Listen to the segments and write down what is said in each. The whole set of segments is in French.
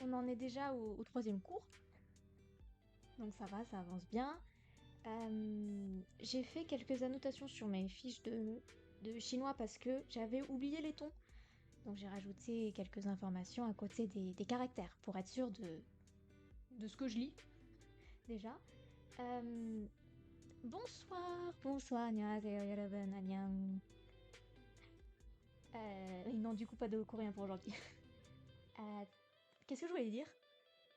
on en est déjà au troisième cours. Donc ça va, ça avance bien. J'ai fait quelques annotations sur mes fiches de chinois parce que j'avais oublié les tons. Donc j'ai rajouté quelques informations à côté des caractères pour être sûr de ce que je lis déjà. Bonsoir, bonsoir, 안녕하세요, 여러분, 안녕. Non, du coup, pas de coréen pour aujourd'hui. Qu'est-ce que je voulais dire?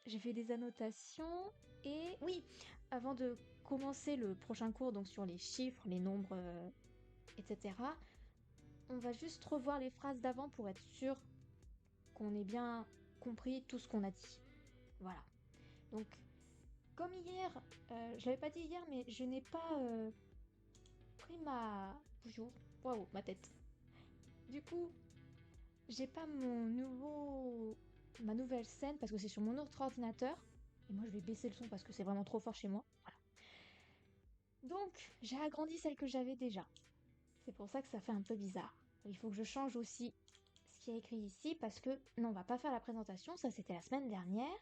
J'ai fait des annotations et oui, avant de commencer le prochain cours, donc sur les chiffres, les nombres, etc., on va juste revoir les phrases d'avant pour être sûr qu'on ait bien compris tout ce qu'on a dit. Voilà. Donc, comme hier, je l'avais pas dit hier, mais je n'ai pas pris ma... Bonjour. Waouh, ma tête. Du coup, j'ai pas ma nouvelle scène parce que c'est sur mon autre ordinateur. Et moi, je vais baisser le son parce que c'est vraiment trop fort chez moi. Voilà. Donc, j'ai agrandi celle que j'avais déjà. C'est pour ça que ça fait un peu bizarre. Il faut que je change aussi ce qui est écrit ici parce que non, on va pas faire la présentation. Ça, c'était la semaine dernière.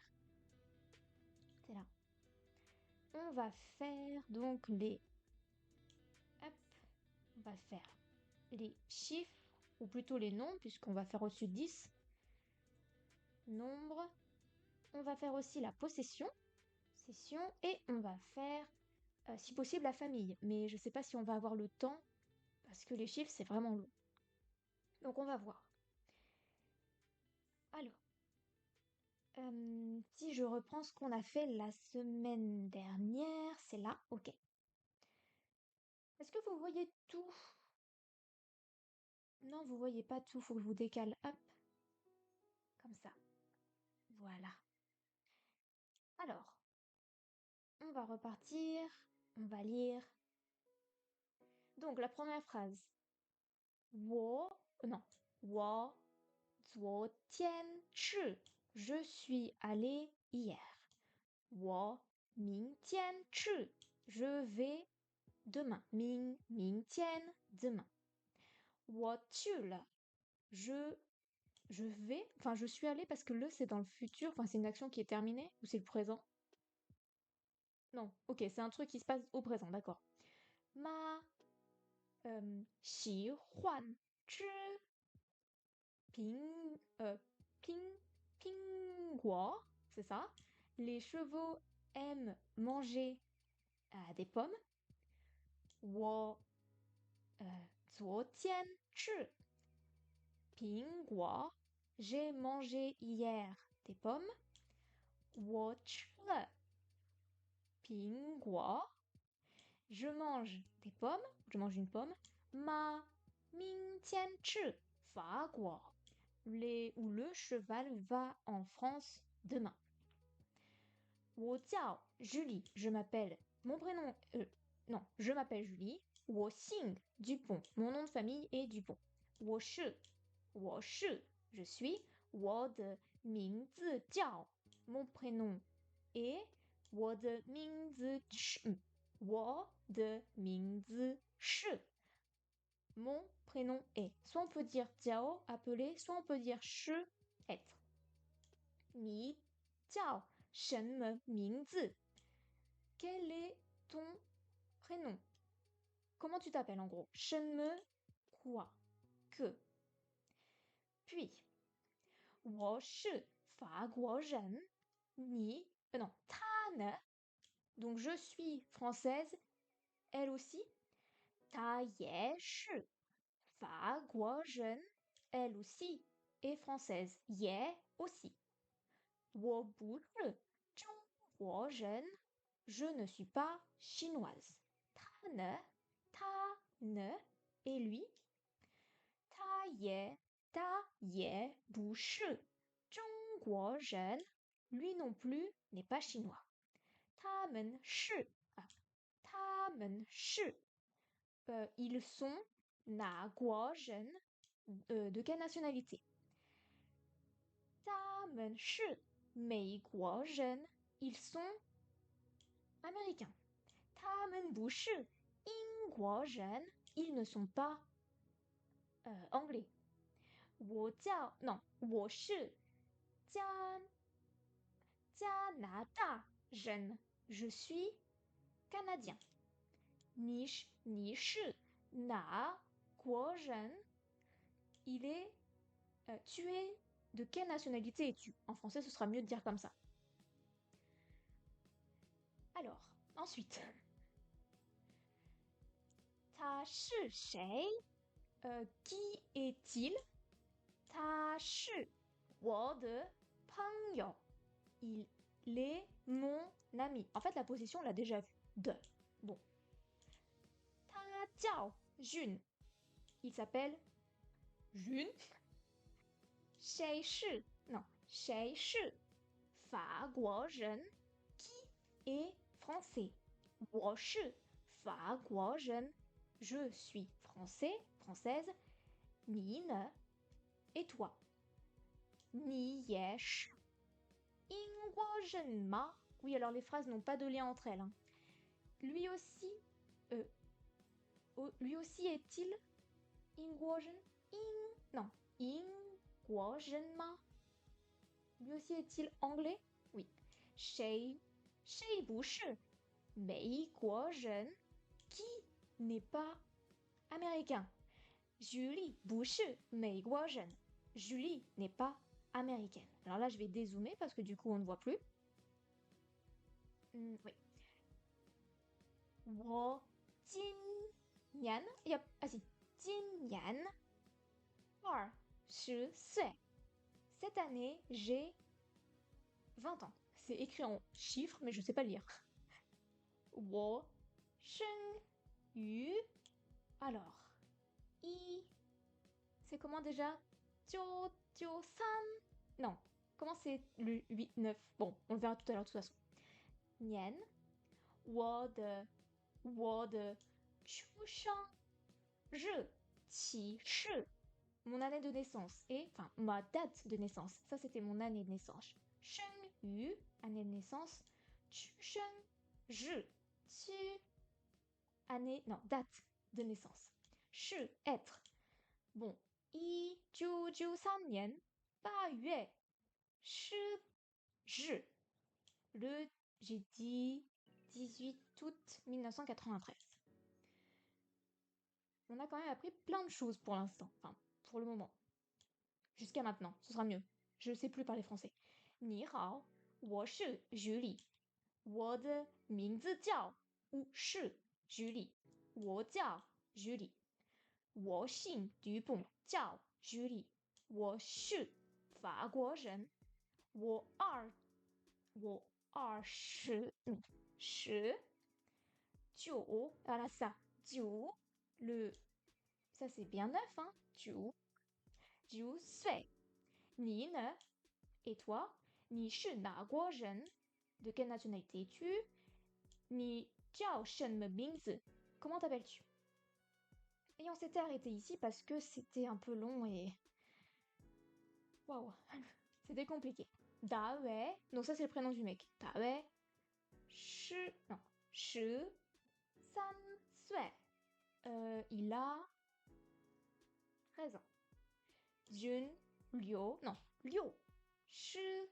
C'est là. On va faire donc les... Hop. On va faire les chiffres, ou plutôt les nombres, puisqu'on va faire au-dessus de 10. Nombre. On va faire aussi la possession. Session. Et on va faire, si possible, la famille. Mais je sais pas si on va avoir le temps, parce que les chiffres, c'est vraiment long. Donc on va voir. Alors, si je reprends ce qu'on a fait la semaine dernière, c'est là, ok. Est-ce que vous voyez tout? Non, vous voyez pas tout, faut que je vous décale, hop, comme ça. Voilà. Alors, on va repartir, on va lire. Donc, la première phrase. Non. 我昨天去. Je suis allé hier. 我明天去. Je vais demain. 明天 demain. 我去了. Je vais, enfin je suis allé parce que le c'est dans le futur, enfin c'est une action qui est terminée ou c'est le présent? Non, ok, c'est un truc qui se passe au présent, d'accord. Ma 喜欢吃苹果, c'est ça. Les chevaux aiment manger des pommes. 我昨天吃苹果. J'ai mangé hier des pommes. 我吃了苹果. Je mange des pommes. Je mange une pomme. 明天吃法国. Ou le cheval va en France demain. 我叫 Julie. Je m'appelle. Mon prénom. Non, je m'appelle Julie. 我姓 Dupont. Mon nom de famille est Dupont. 我是 je suis. 我的名字叫 mon prénom est. 我的名字是 mon prénom est. Soit on peut dire jiao, appeler, soit on peut dire shi, être. 你叫什么名字? Quel est ton prénom? Comment tu t'appelles en gros? 什么 quoi? Que? Puis, 我是法国人. Non, 她呢? Donc je suis française, elle aussi. 她也是法国人, elle aussi est française. 也 aussi. 我不是中国人, je ne suis pas chinoise. 他呢, et lui. 他也不是中国人, lui non plus n'est pas chinois. 他们是, ils sont 哪国人, de quelle nationalité? 他们是美国人, ils sont américains. 他们不是英国人, ils ne sont pas anglais. 我是加 Canada, jeune. Je suis canadien. Ni shi, na, guo ren. Il est tu es de quelle nationalité es-tu? En français, ce sera mieux de dire comme ça. Alors, ensuite. Ta shi shui? Qui est-il? Ta shi, wo de pengyo. Il est mon ami. En fait, la position, on l'a déjà vue. De. Bon. Ta jiao Jun. Il s'appelle Jun. Shei shi. Non. Shei shi. Fa guo ren. Qui est français? Wo shi. Fa guo ren. Je suis français, française. Ni ne. Et toi? Ni ye shi. Ma. Oui, alors les phrases n'ont pas de lien entre elles. Hein. Lui aussi est-il Ingwojen? Non. Ma. Lui aussi est-il anglais? Oui. Shei bushi. Mei guozhen. Qui n'est pas américain? Julie bushi. Mei guozhen. Julie n'est pas américaine. Alors là, je vais dézoomer parce que du coup, on ne voit plus. Oui. Wo jin nian. Ah si. Jin nian. 20 岁. Cette année, j'ai 20 ans. C'est écrit en chiffres, mais je ne sais pas lire. Wo sheng yu. Alors, c'est comment déjà? San. Non. Comment c'est le 8, 9? Bon, on le verra tout à l'heure de toute façon. Nian. Wo de Chushang. Je. Qi shi. Mon année de naissance et, enfin, ma date de naissance. Ça, c'était mon année de naissance. Sheng yu, année de naissance. Chusheng. Je. Tu. Année, non, date de naissance. Shi, être. Bon. 1993 8 月 10 le, j'ai dit 18 août 1993. On a quand même appris plein de choses pour l'instant. Enfin, pour le moment. Jusqu'à maintenant, ce sera mieux. Je ne sais plus parler français. Ni hao, wo shi Julie. Wo de mingzi jiao ou shi Julie. Wo jiao Julie. Wo xing Dupont jiao Julie. Wo shi Fa guo ren. Wo shi jiu. Voilà ça. Jiu. Ça c'est bien neuf, hein. Jiu. Jiu sui. Ni ne. Et toi? Ni shi na guo ren. De quelle nationalité es-tu? Ni jiao shen me bingzi. Comment t'appelles-tu? Et on s'était arrêté ici parce que c'était un peu long et... Waouh. C'était compliqué. Da wei. Donc ça c'est le prénom du mec. Da wei. Shi. Non. Shi. San sui. Il a 13 ans. Jun. Liu. Non. Liu. Shi.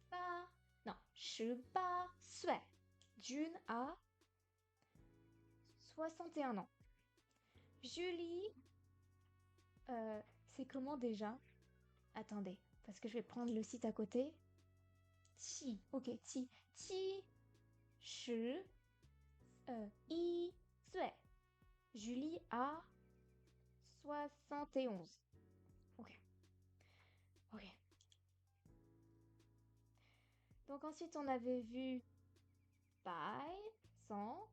Ba. Non. Shi ba sui. Jun a 61 ans. Julie. C'est comment déjà? Attendez, parce que je vais prendre le site à côté. Ti. Ok, ti. Ti. Shi. I. Sui. Julie a 71. Ok. Ok. Donc ensuite, on avait vu Bai, 100,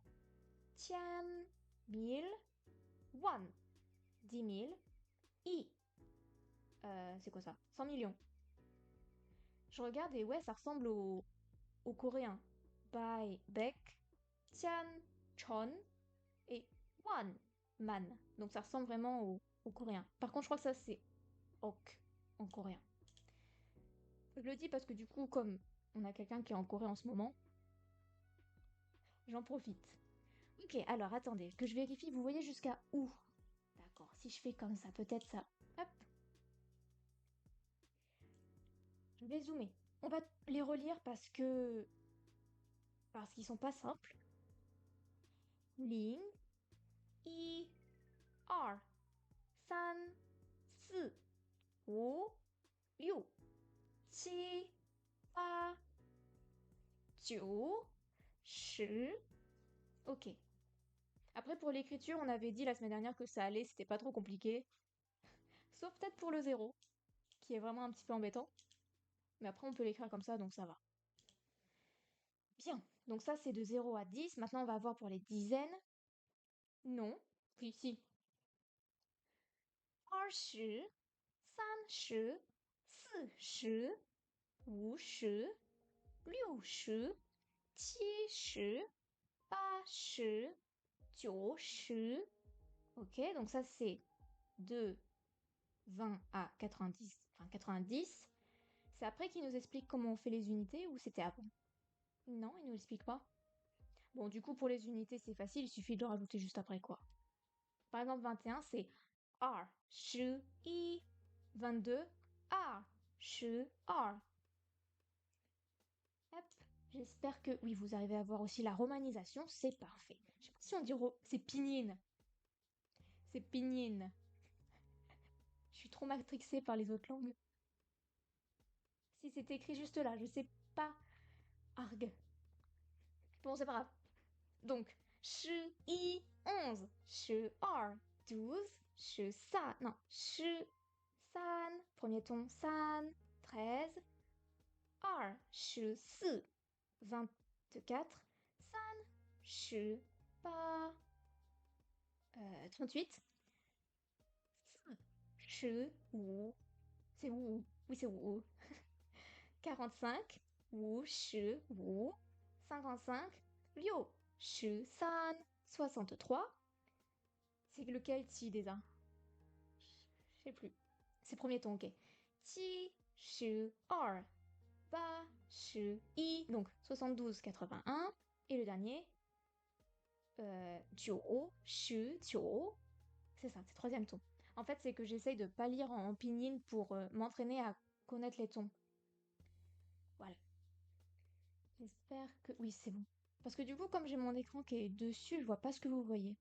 Tian, 1000, Wan, 10 000, I. C'est quoi ça? 100 millions. Je regarde et ouais, ça ressemble au coréen. Bai, Bek, Tian, Chon et Wan, Man. Donc ça ressemble vraiment au coréen. Par contre, je crois que ça c'est Ok en coréen. Je le dis parce que du coup, comme on a quelqu'un qui est en Corée en ce moment, j'en profite. Ok, alors attendez, que je vérifie, vous voyez jusqu'à où? D'accord, si je fais comme ça, peut-être ça. Hop. Je vais zoomer. On va les relire parce qu'ils sont pas simples. Ling, I, R, San, Si, Wu, Liu, Qi, Ba, Jiu, Shi. Ok. Après, pour l'écriture, on avait dit la semaine dernière que ça allait, c'était pas trop compliqué. Sauf peut-être pour le zéro, qui est vraiment un petit peu embêtant. Mais après, on peut l'écrire comme ça, donc ça va. Bien. Donc ça, c'est de 0 à 10. Maintenant, on va voir pour les dizaines. Non. Oui, si. 20, 30, 40, 50, 60, 70, 80, 90. Ok, donc ça c'est de 20 à 90, enfin 90. C'est après qu'il nous explique comment on fait les unités ou c'était avant? Non, il nous explique pas. Bon, du coup, pour les unités, c'est facile, il suffit de le rajouter juste après quoi. Par exemple, 21, c'est R, Sh, I. 22, R, Sh, R. Hop, j'espère que oui, vous arrivez à voir aussi la romanisation, c'est parfait. Je sais pas si on dit c'est pinyin. C'est pinyin. Je suis trop matrixée par les autres langues. Si c'est écrit juste là, je sais pas. Arg. Bon, c'est pas grave. Donc, Sh, I, 11, Sh, R, 12, Sh, Sa, non, Sh, San, premier ton, San, 13, R, Sh, Si, 24, San, Sh, Pa, 38, Sh, Wu, c'est Wu, oui c'est Wu, 45, Wu, Sh, Wu, 55, Liu, Sh, San, 63, c'est lequel Ti déjà? Je sais plus. C'est premier ton, ok. Ti, Shu, R, Ba, Shu, I. Donc 72, 81. Et le dernier, Jiu, Shu, Jiu. C'est ça, c'est troisième ton. En fait, c'est que j'essaye de pas lire en pinyin pour m'entraîner à connaître les tons. Voilà. J'espère que... Oui, c'est bon. Parce que du coup, comme j'ai mon écran qui est dessus, je vois pas ce que vous voyez.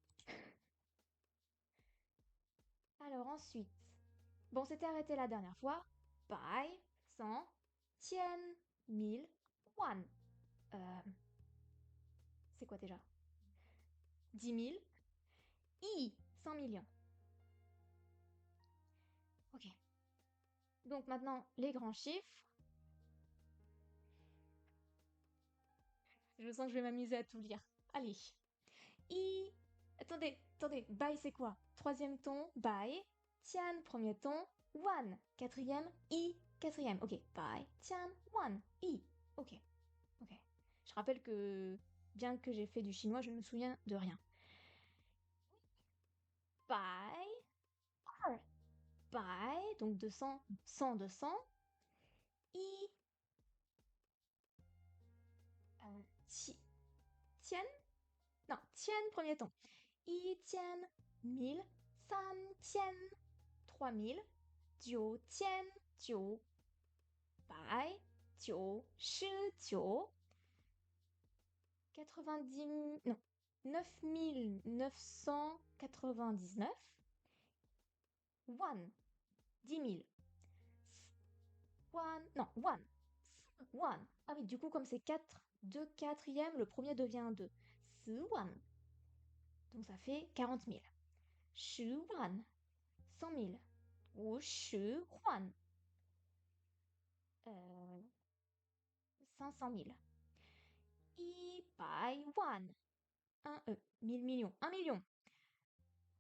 Alors ensuite, bon, c'était arrêté la dernière fois. Bai, 100, Tien, 1000, Wan. Euh, c'est quoi déjà? 10 000, I, 100 millions. Ok. Donc maintenant, les grands chiffres. Je sens que je vais m'amuser à tout lire. Allez. I. Attendez. Bai, c'est quoi? Troisième ton, Bai. Tian, premier ton. Wan, quatrième. I, quatrième. Ok. Bai, Tian, Wan, I. Ok. Ok. Je rappelle que, bien que j'ai fait du chinois, je ne me souviens de rien. Bai, R. Bai, donc 200, 100, 200. I, Tien, non, Tien, premier ton. I Tien, 1000, San Tien, 3000, Jiu Tien, Jiu, Bai, Jiu, Shi, Jiu, 90, non, 9999, Wan, 10 000, Wan, non, Wan, Wan. Ah oui, du coup, comme c'est 4, 2 quatrièmes, le premier devient un 2. Si Wan. Donc ça fait 40 000. Shi Wan, 100 000. Wu Shi Huan, 500 000. I Bai Wan, 1000 millions. 1 million.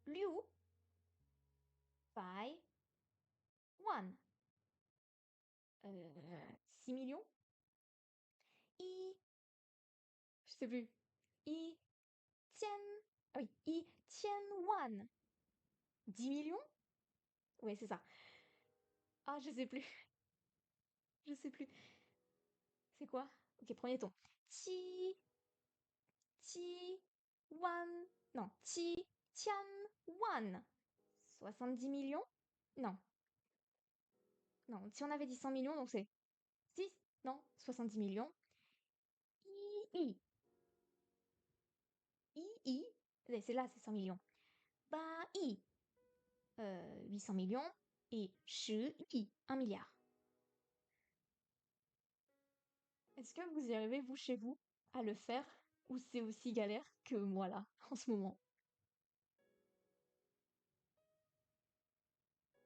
Liu Bai Wan, 6 millions. I, je sais plus. I Tian, ah oui, I Tian Wan, 10 millions. Oui, c'est ça. Ah, je sais plus. Je sais plus. C'est quoi? Ok, premier ton. Ti, Ti, Wan, non, Ti, Tian, Wan, 70 millions? Non. Non, si on avait dit 100 millions, donc c'est... Si, Non, 70 millions. I. C'est là, c'est 100 millions. Ba, I. 800 millions. Et 10 I. 1 milliard. Est-ce que vous y arrivez, vous, chez vous, à le faire? Ou c'est aussi galère que moi, là, en ce moment?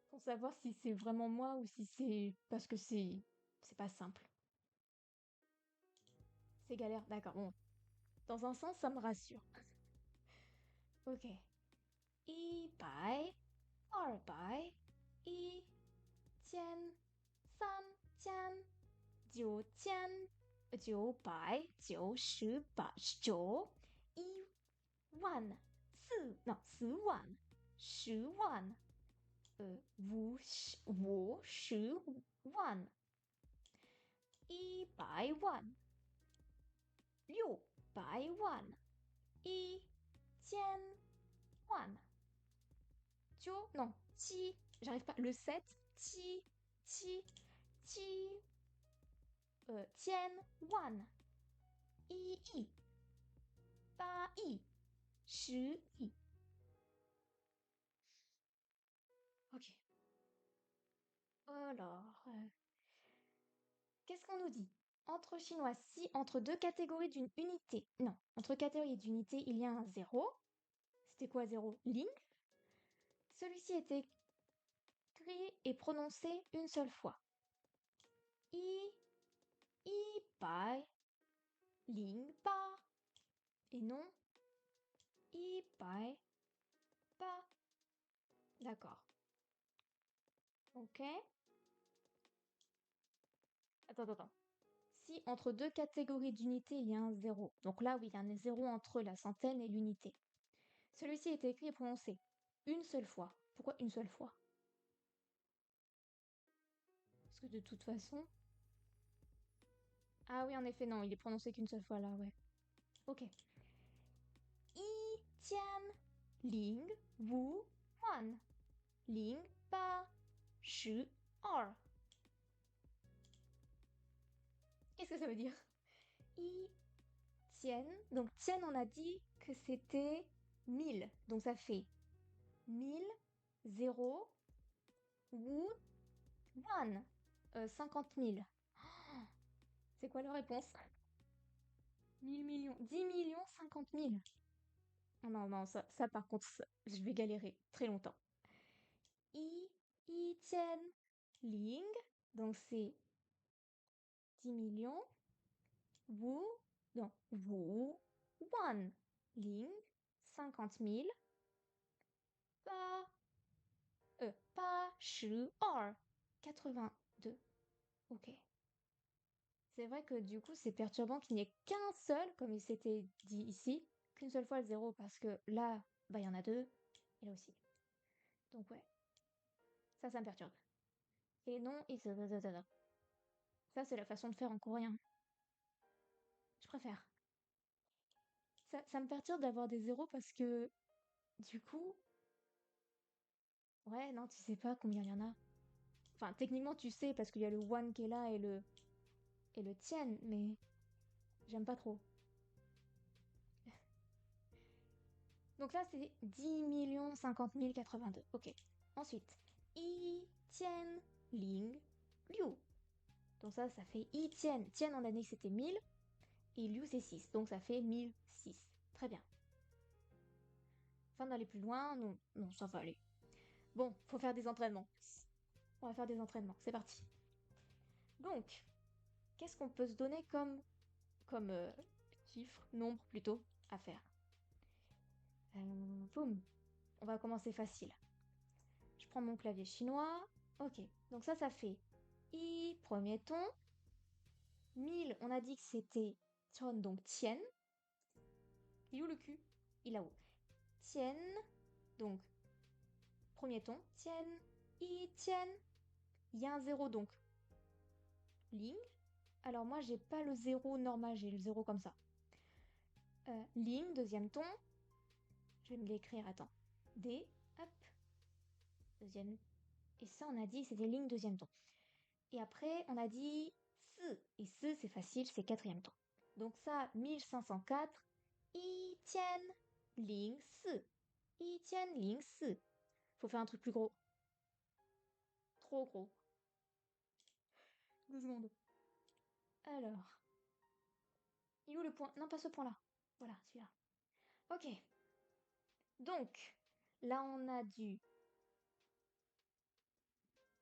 Pour savoir si c'est vraiment moi ou si c'est parce que c'est pas simple. C'est galère, d'accord. Bon, dans un sens, ça me rassure. Ok. I bai, 200, 1000, 3000, 9000, 999，1万，non 10万，10万，50万，100万，600万，1000万，non 七，j'arrive pas, le 7, 七，千万，1亿，8亿，10亿。Ok. Alors, qu'est-ce qu'on nous dit? Entre chinois, si entre deux catégories d'une unité. Non, entre catégories d'unité, il y a un zéro. C'était quoi zéro? Ling. Celui-ci était écrit et prononcé une seule fois. I, pai, ling, pa. Et non, i, pai, pa. D'accord. Ok. Attends. Si entre deux catégories d'unités, il y a un zéro. Donc là, oui, il y a un zéro entre la centaine et l'unité. Celui-ci est écrit et prononcé une seule fois. Pourquoi une seule fois? Parce que de toute façon... Ah oui, en effet, non, il est prononcé qu'une seule fois là, ouais. Ok. I, tian, ling, wu, wan. Ling, ba, shu, er. Qu'est-ce que ça veut dire? I, tian. Donc, tian, on a dit que c'était 1000. Donc, ça fait 1000, 0, wu, wan. 50 000. Oh, c'est quoi la réponse? 1000 millions. 10 millions 50 000. Non, ça par contre, je vais galérer très longtemps. I tian ling, donc c'est 10 millions. Wu, non, wu, wan, ling, 50 000. Pa, shi, er, 82. Ok. C'est vrai que du coup, c'est perturbant qu'il n'y ait qu'un seul, comme il s'était dit ici, qu'une seule fois le zéro, parce que là, bah, il y en a deux, et là aussi. Donc ouais, ça me perturbe. Et non, ça, c'est la façon de faire en coréen. Je préfère. Ça me perturbe d'avoir des zéros parce que, du coup... Ouais, non, tu sais pas combien il y en a. Enfin, techniquement, tu sais, parce qu'il y a le one qui est là et le tien, mais j'aime pas trop. Donc là, c'est 10 50 082. Ok. Ensuite, I, Tien, Ling, Liu. Donc ça fait I, Tien. Tien, on a dit que c'était 1000. Et Liu, c'est 6. Donc ça fait 1006. Très bien. Afin d'aller plus loin, non, ça va aller. Bon, faut faire des entraînements. On va faire des entraînements. C'est parti. Donc, qu'est-ce qu'on peut se donner comme chiffre, nombre plutôt, à faire? Boum. On va commencer facile. Je prends mon clavier chinois. Ok, donc ça fait I, premier ton. 1000, on a dit que c'était Chon, donc Tien. Il est où le cul? Il est là-haut. Tien, donc premier ton. Tien, I, Tien. Il y a un zéro donc. Ling. Alors moi, j'ai pas le zéro normal, j'ai le zéro comme ça. Ling, deuxième ton. Je vais me l'écrire, attends. D, hop. Deuxième. Et ça, on a dit c'était Ling, deuxième ton. Et après, on a dit Et ce, c'est facile, c'est quatrième ton. Donc ça, 1504, 1004. 1004. Faut faire un truc plus gros. Trop gros. 2 secondes. Alors. Il est où le point? Non, pas ce point-là. Voilà, celui-là. Ok. Donc, là, on a du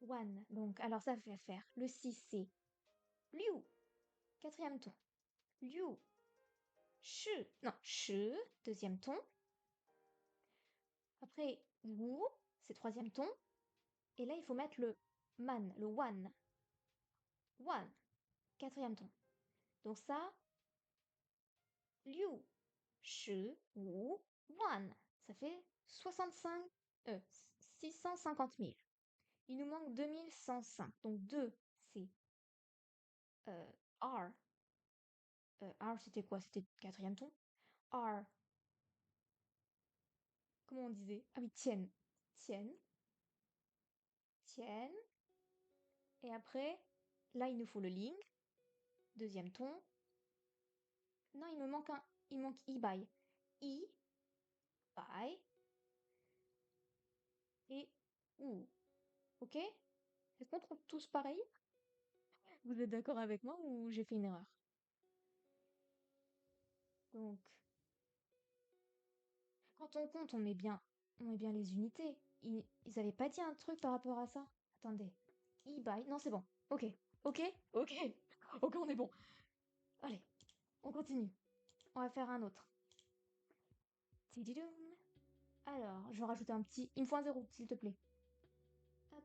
one. Donc, alors ça fait faire. Le 6, c'est liu. Quatrième ton. Liu. Shi. Non, shi. Deuxième ton. Après, wu. C'est troisième ton. Et là, il faut mettre le man, le one. One. Quatrième ton. Donc ça, liu. Shi. Wu. One. Ça fait 65... 650 000. Il nous manque 2105. Donc 2, c'est R. R, c'était quoi? C'était quatrième ton. R. Comment on disait? Ah oui, tienne. Tienne. Tienne. Et après, là, il nous faut le ling. Deuxième ton. Non, il me manque un. Il manque I by. I. By. Et ou. Ok? Est-ce qu'on trouve tous pareil? Vous êtes d'accord avec moi ou j'ai fait une erreur? Donc, quand on compte, on met bien les unités. Ils avaient pas dit un truc par rapport à ça? Attendez. E-by. Non, c'est bon. Ok. Ok. Ok. Ok, on est bon. Allez, on continue. On va faire un autre. Tididoum. Alors, je vais rajouter un petit. Il me faut un 0, s'il te plaît. Hop.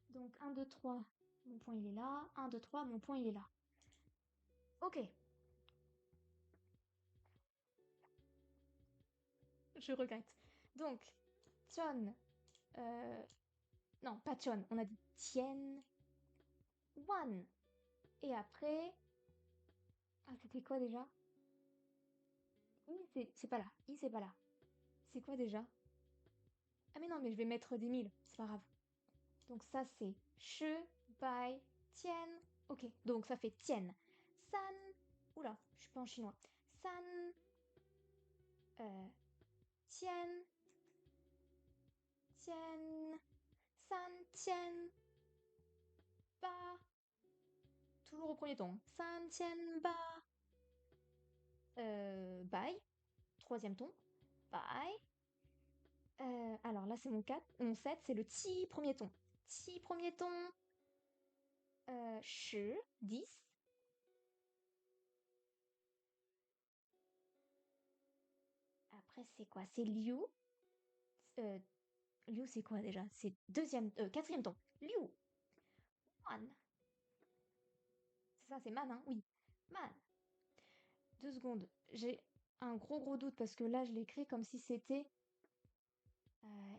Donc, 1, 2, 3. Mon point, il est là. 1, 2, 3. Mon point, il est là. Ok. Je regrette. Donc, Chon. Non, pas Chon. On a dit Tien. One. Et après. Ah, c'était quoi déjà? I, c'est pas là. I, c'est pas là. C'est quoi déjà? Ah, mais non, mais je vais mettre des 1000. C'est pas grave. Donc, ça, c'est Che, Bai, Tien. Ok, donc ça fait Tien. San. Oula, je suis pas en chinois. San. Tien. Tien. San, Tien. Ba. Toujours au premier ton. San, Tien, Ba. Bai. Troisième ton. Bai. Alors là, c'est mon 4. Mon 7, c'est le Ti premier ton. Ti premier ton. Shi, 10. Après, c'est quoi? C'est Liu. Euh, Liu, c'est quoi déjà? C'est quatrième ton. Liu. Man. C'est ça, c'est man, hein? Oui. Man. 2 secondes. J'ai un gros doute parce que là, je l'écris comme si c'était.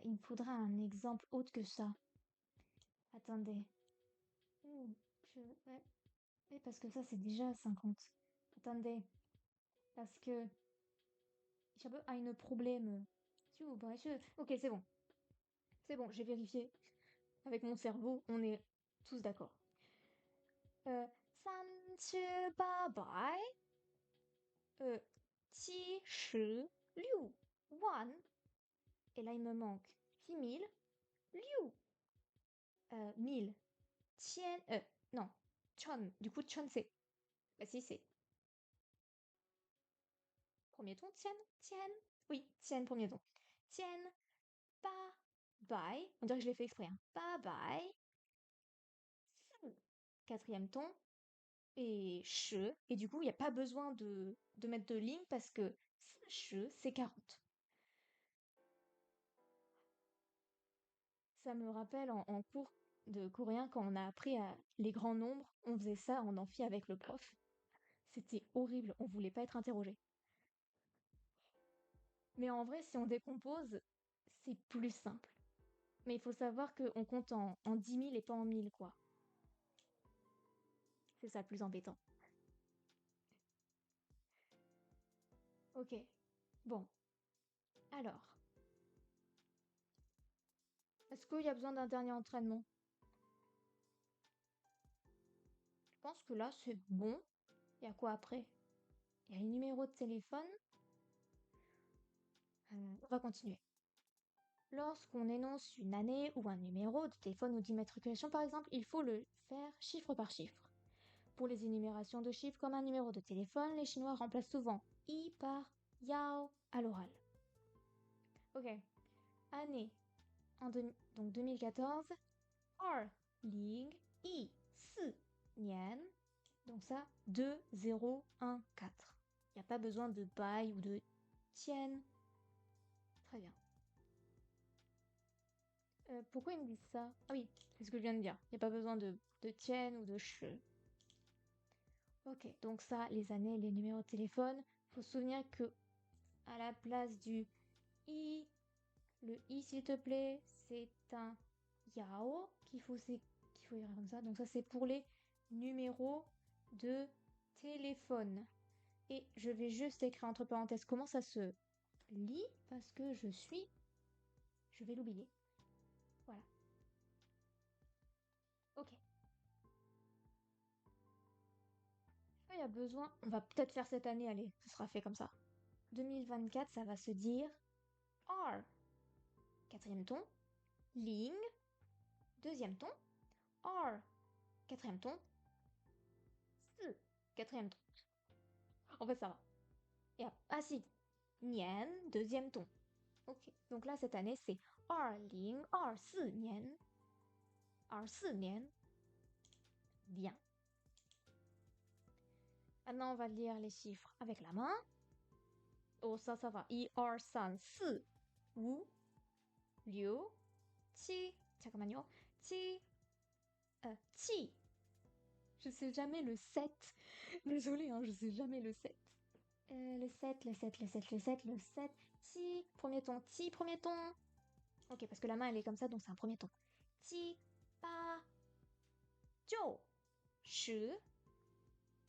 Il me faudra un exemple autre que ça. Attendez. Ouh, ouais. Oui, parce que ça, c'est déjà 50. Attendez. Parce que. Ich habe ein Problem. Ok, c'est bon. C'est bon, j'ai vérifié. Avec mon cerveau, on est tous d'accord. 378. 76. One. Et là, il me manque 6000. Liu. 1000. Tien. Non. Chon. Du coup, Chon, c'est. Bah, si, c'est. Premier ton, Tien. Tien. Oui, Tien, premier ton. Tien. Ba. Bye. On dirait que je l'ai fait exprès. Hein. Ba. Bye. Quatrième ton. Et che. Et du coup, il n'y a pas besoin de mettre de ligne parce que che, c'est 40. Ça me rappelle en cours de coréen quand on a appris les grands nombres, on faisait ça en amphi avec le prof. C'était horrible, on voulait pas être interrogé. Mais en vrai, si on décompose, c'est plus simple. Mais il faut savoir qu'on compte en 10 000 et pas en 1000, quoi. C'est ça le plus embêtant. Ok. Bon. Alors. Est-ce qu'il y a besoin d'un dernier entraînement? Je pense que là, c'est bon. Il y a quoi après? Il y a les numéros de téléphone. On va continuer. Lorsqu'on énonce une année ou un numéro de téléphone ou d'immatriculation, par exemple, il faut le faire chiffre par chiffre. Pour les énumérations de chiffres comme un numéro de téléphone, les Chinois remplacent souvent i par yao à l'oral. Ok. Année. Donc 2014. Ling i si nian. Donc ça, 2, 0, 1, 4. Il n'y a pas besoin de bai ou de tian. Très bien. Pourquoi ils me disent ça? Ah oui, c'est ce que je viens de dire. Il n'y a pas besoin de tian ou de che. Ok, donc ça, les années, les numéros de téléphone. Faut se souvenir que à la place du i, le i s'il te plaît, c'est un yao qu'il faut écrire comme ça. Donc ça, c'est pour les numéros de téléphone. Et je vais juste écrire entre parenthèses comment ça se lit parce que je vais l'oublier. Voilà. Ok. Il y a besoin, on va peut-être faire cette année, allez, ce sera fait comme ça. 2024, ça va se dire R, quatrième ton, Ling, deuxième ton, R, quatrième ton, Si, quatrième ton. En fait, ça va. Et ah si, Nian, deuxième ton. Ok, donc là, cette année, c'est R, Ling, R, Si, Nian, R, Si, Nian. Bien. Maintenant, on va lire les chiffres avec la main. Oh, ça va. 1, 2, 3, 4, 5, 6, 7. 잠깐만요. 7, 7. Je sais jamais le 7. Désolée, hein, je sais jamais le 7. Le 7, le 7, le 7, le 7, le 7. Ti, premier ton. Ti, premier ton. Ok, parce que la main, elle est comme ça, donc c'est un premier ton. Ti, pa, jo, shi.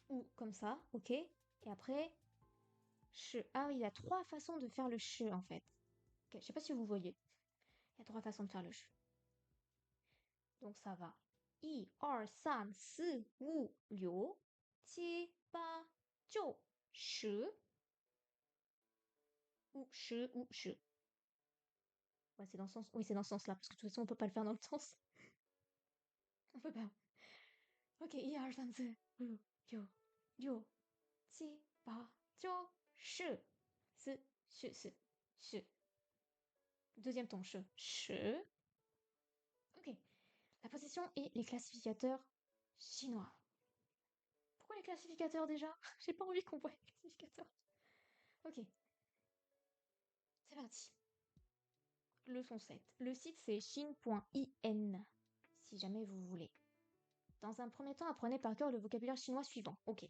Ou comme ça, ok. Et après, shi. Ah oui, il y a 3 façons de faire le shi, en fait. Ok, je sais pas si vous voyez. Il y a 3 façons de faire le shi. Donc ça va. 1, 2, 3, 4, 5, 6, 7, 8, 9, 10. Ou che ou che. Ouais, c'est dans ce sens. Oui, c'est dans ce sens-là, parce que de toute façon, on peut pas le faire dans le sens. On peut pas. Ok, 1, 2, 3, 4, 5, 6, 7, 8, 9, 10. Se. Deuxième ton, che. Che. Ok. La position et les classificateurs chinois. Pourquoi les classificateurs déjà? J'ai pas envie qu'on voit les classificateurs. Ok. C'est parti. Leçon 7. Le site c'est chine.in, si jamais vous voulez. Dans un premier temps, apprenez par cœur le vocabulaire chinois suivant. Ok.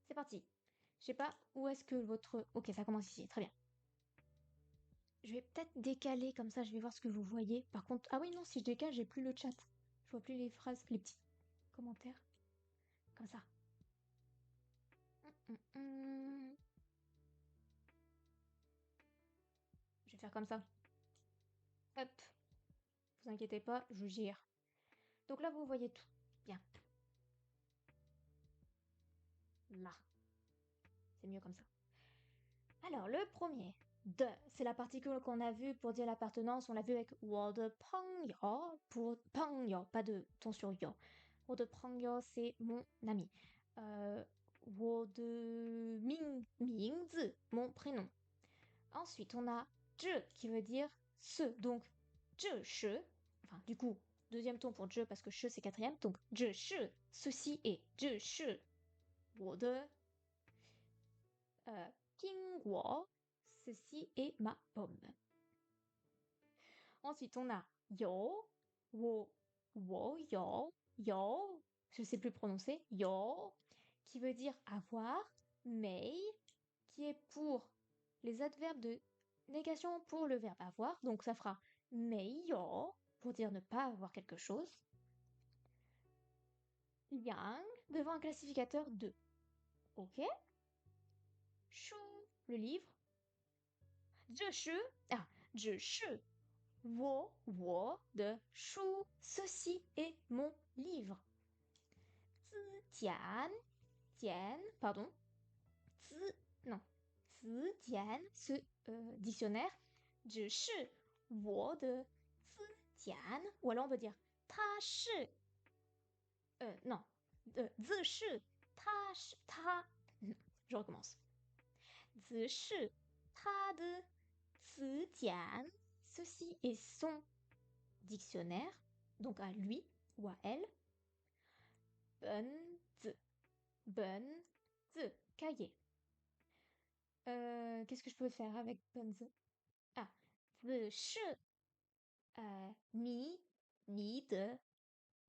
C'est parti. Je sais pas où est-ce que votre... Ok, ça commence ici. Très bien. Je vais peut-être décaler comme ça, je vais voir ce que vous voyez. Par contre... Ah oui, non, si je décale, j'ai plus le chat. Je vois plus les phrases, les petits commentaires. Comme ça. Je vais faire comme ça. Hop. Vous inquiétez pas, je gère. Donc là, vous voyez tout. Bien. Là. C'est mieux comme ça. Alors, le premier. De, c'est la particule qu'on a vue pour dire l'appartenance. On l'a vu avec 我的朋友 pour 朋友, pas de ton sur yo. 我的朋友 c'est mon ami. 我的名字 mon prénom. Ensuite, on a 这 qui veut dire ce. Donc, 这是, enfin, du coup, deuxième ton pour 这 parce que 是 c'est quatrième. Donc, 这是 ceci est. 这是我的 苹果, ceci est ma pomme. Ensuite, on a yo, wo, yo, je sais plus prononcer, yo, qui veut dire avoir, mei, qui est pour les adverbes de négation pour le verbe avoir, donc ça fera yo pour dire ne pas avoir quelque chose. Yang devant un classificateur de. Ok. Shu, le livre. 这是我的书 ceci est mon livre. tian, tian, pardon, non, tian, ce dictionnaire, 只是我的tian, ou alors on peut dire 他是, non, 自是他是他, je recommence. 只是他的词典, ceci est son dictionnaire, donc à lui ou à elle. 本子, cahier. Qu'est-ce que je peux faire avec 本子? Ah, 只是你的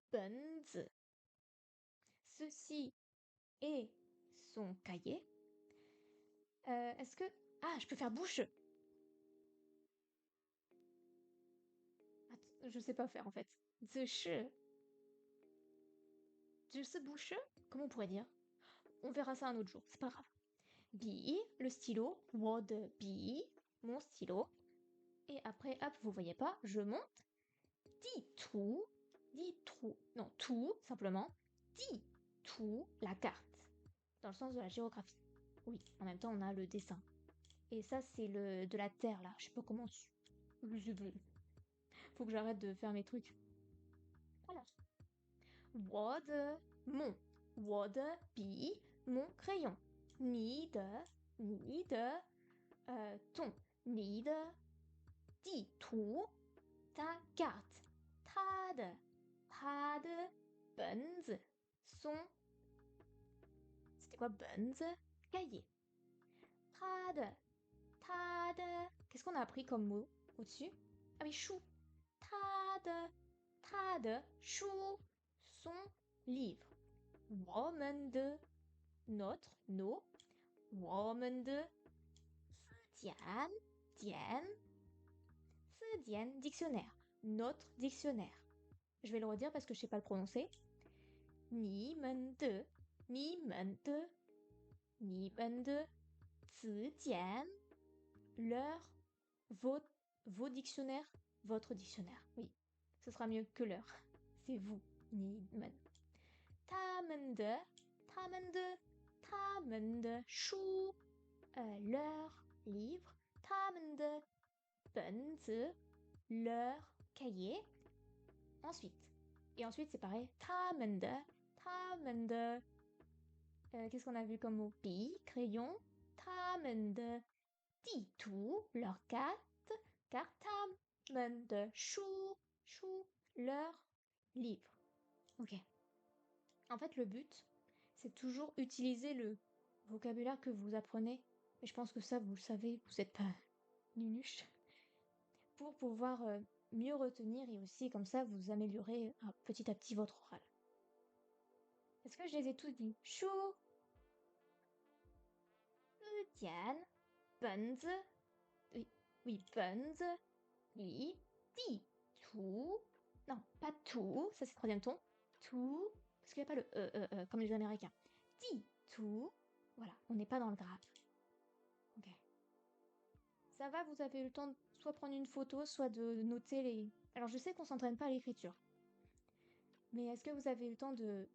本子. Ceci est son cahier. Est-ce que... Ah, je peux faire bouche. Attends, je sais pas faire en fait. 只是bouche. Comment on pourrait dire? On verra ça un autre jour, c'est pas grave. Bi, le stylo. 我的笔, mon stylo. Et après, hop, vous voyez pas, je monte. 地图, non, tout, simplement. 地图, la carte. Dans le sens de la géographie. Oui, en même temps, on a le dessin. Et ça, c'est de la terre, là. Je sais pas comment... Faut que j'arrête de faire mes trucs. Voilà. 我的, mon. 我的笔, mon crayon. 你的, ton. 你的地图, ta carte. 他的本子, son... C'était quoi 本子? Cahier. 他的 Qu'est-ce qu'on a appris comme mot au-dessus? Ah oui, chou. 他的书 son livre. 我们的 notre, nos. 我们的词典 dictionnaire. Notre dictionnaire. Je vais le redire parce que je sais pas le prononcer. 你们的词典 leur, vos dictionnaires, votre dictionnaire. Oui, ce sera mieux que leur. C'est vous, 你们. 他们的书 leur livre, 他们的本子 leur cahier. Ensuite, c'est pareil. 他们的 qu'est-ce qu'on a vu comme mot? Bi, crayon. 他们的地图 leur carte. 他们的书 leur livre. Ok. En fait, le but, c'est toujours utiliser le vocabulaire que vous apprenez. Et je pense que ça, vous le savez, vous n'êtes pas nunuche. Pour pouvoir mieux retenir et aussi, comme ça, vous améliorez petit à petit votre oral. Est-ce que je les ai tous dit? Chou, 字典, 本子, oui, 本子, 笔, 地图, non, pas tout, ça c'est troisième ton, tout, parce qu'il n'y a pas le comme les Américains. 地图, voilà, on n'est pas dans le grave. Ok. Ça va, vous avez eu le temps de soit prendre une photo, soit de noter les... Alors je sais qu'on s'entraîne pas à l'écriture, mais est-ce que vous avez eu le temps de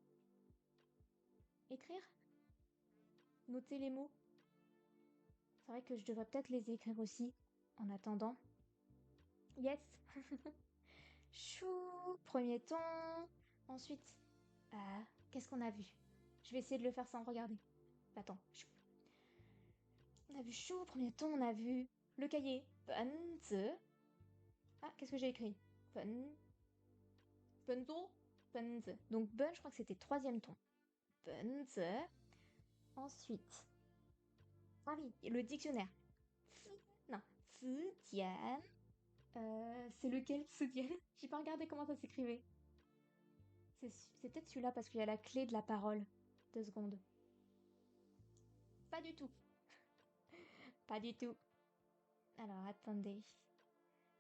écrire? Noter les mots? C'est vrai que je devrais peut-être les écrire aussi, en attendant. Yes. Chou, premier ton. Ensuite, qu'est-ce qu'on a vu? Je vais essayer de le faire sans regarder. Attends. Chou. On a vu chou, premier ton, on a vu le cahier. 本子. Ah, qu'est-ce que j'ai écrit? 本子. Donc, je crois que c'était troisième ton. 本子. Ensuite. Ah oui, le dictionnaire. Non. 词典. C'est lequel, 词典? J'ai pas regardé comment ça s'écrivait. C'est peut-être celui-là parce qu'il y a la clé de la parole. 2 secondes. Pas du tout. Pas du tout. Alors, attendez.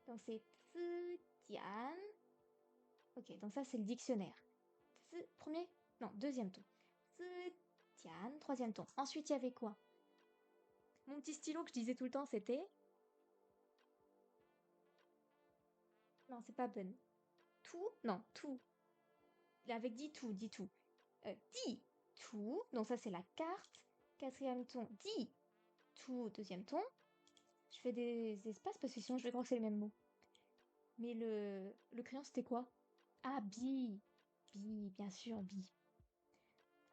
Donc, c'est 词典. Ok, donc ça, c'est le dictionnaire. Premier? Non, deuxième ton. 词典, troisième ton. Ensuite, il y avait quoi? Mon petit stylo que je disais tout le temps, c'était... Non, c'est pas ben. Tout? Non, tout. Avec dit tout. Di, tout. Donc ça, c'est la carte. Quatrième ton, di, tout. Deuxième ton. Je fais des espaces parce que sinon je vais croire que c'est le même mot. Mais le crayon, c'était quoi? Ah, bi. Bi, bien sûr, bi.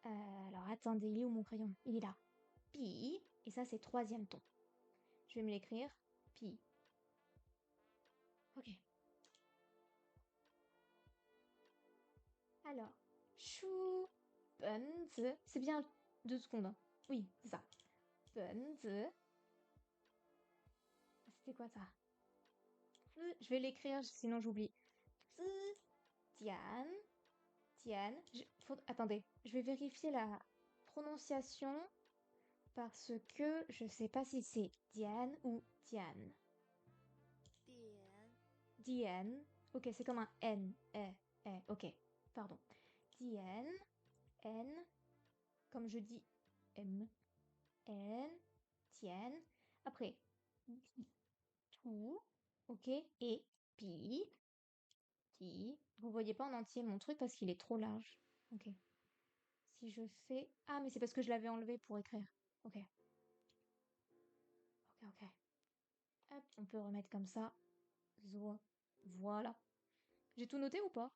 Alors, attendez, il est où mon crayon? Il est là. Bi. Et ça, c'est troisième ton. Je vais me l'écrire. Pi. Ok. Alors, chou, bunzi. C'est bien 2 secondes, hein. Oui, c'est ça. Bunzi. C'était quoi ça? Je vais l'écrire, sinon j'oublie. Diane. Diane. Attendez, je vais vérifier la prononciation parce que je sais pas si c'est Diane ou Diane. Diane. Ok, c'est comme un N. Ok, pardon. Diane. N. Comme je dis M. N. Diane. Après, tout. Ok, et pi. Pi. Vous voyez pas en entier mon truc parce qu'il est trop large. Ok. Si je fais... Ah, mais c'est parce que je l'avais enlevé pour écrire. Ok. Ok. Hop, on peut remettre comme ça. Voilà. J'ai tout noté ou pas?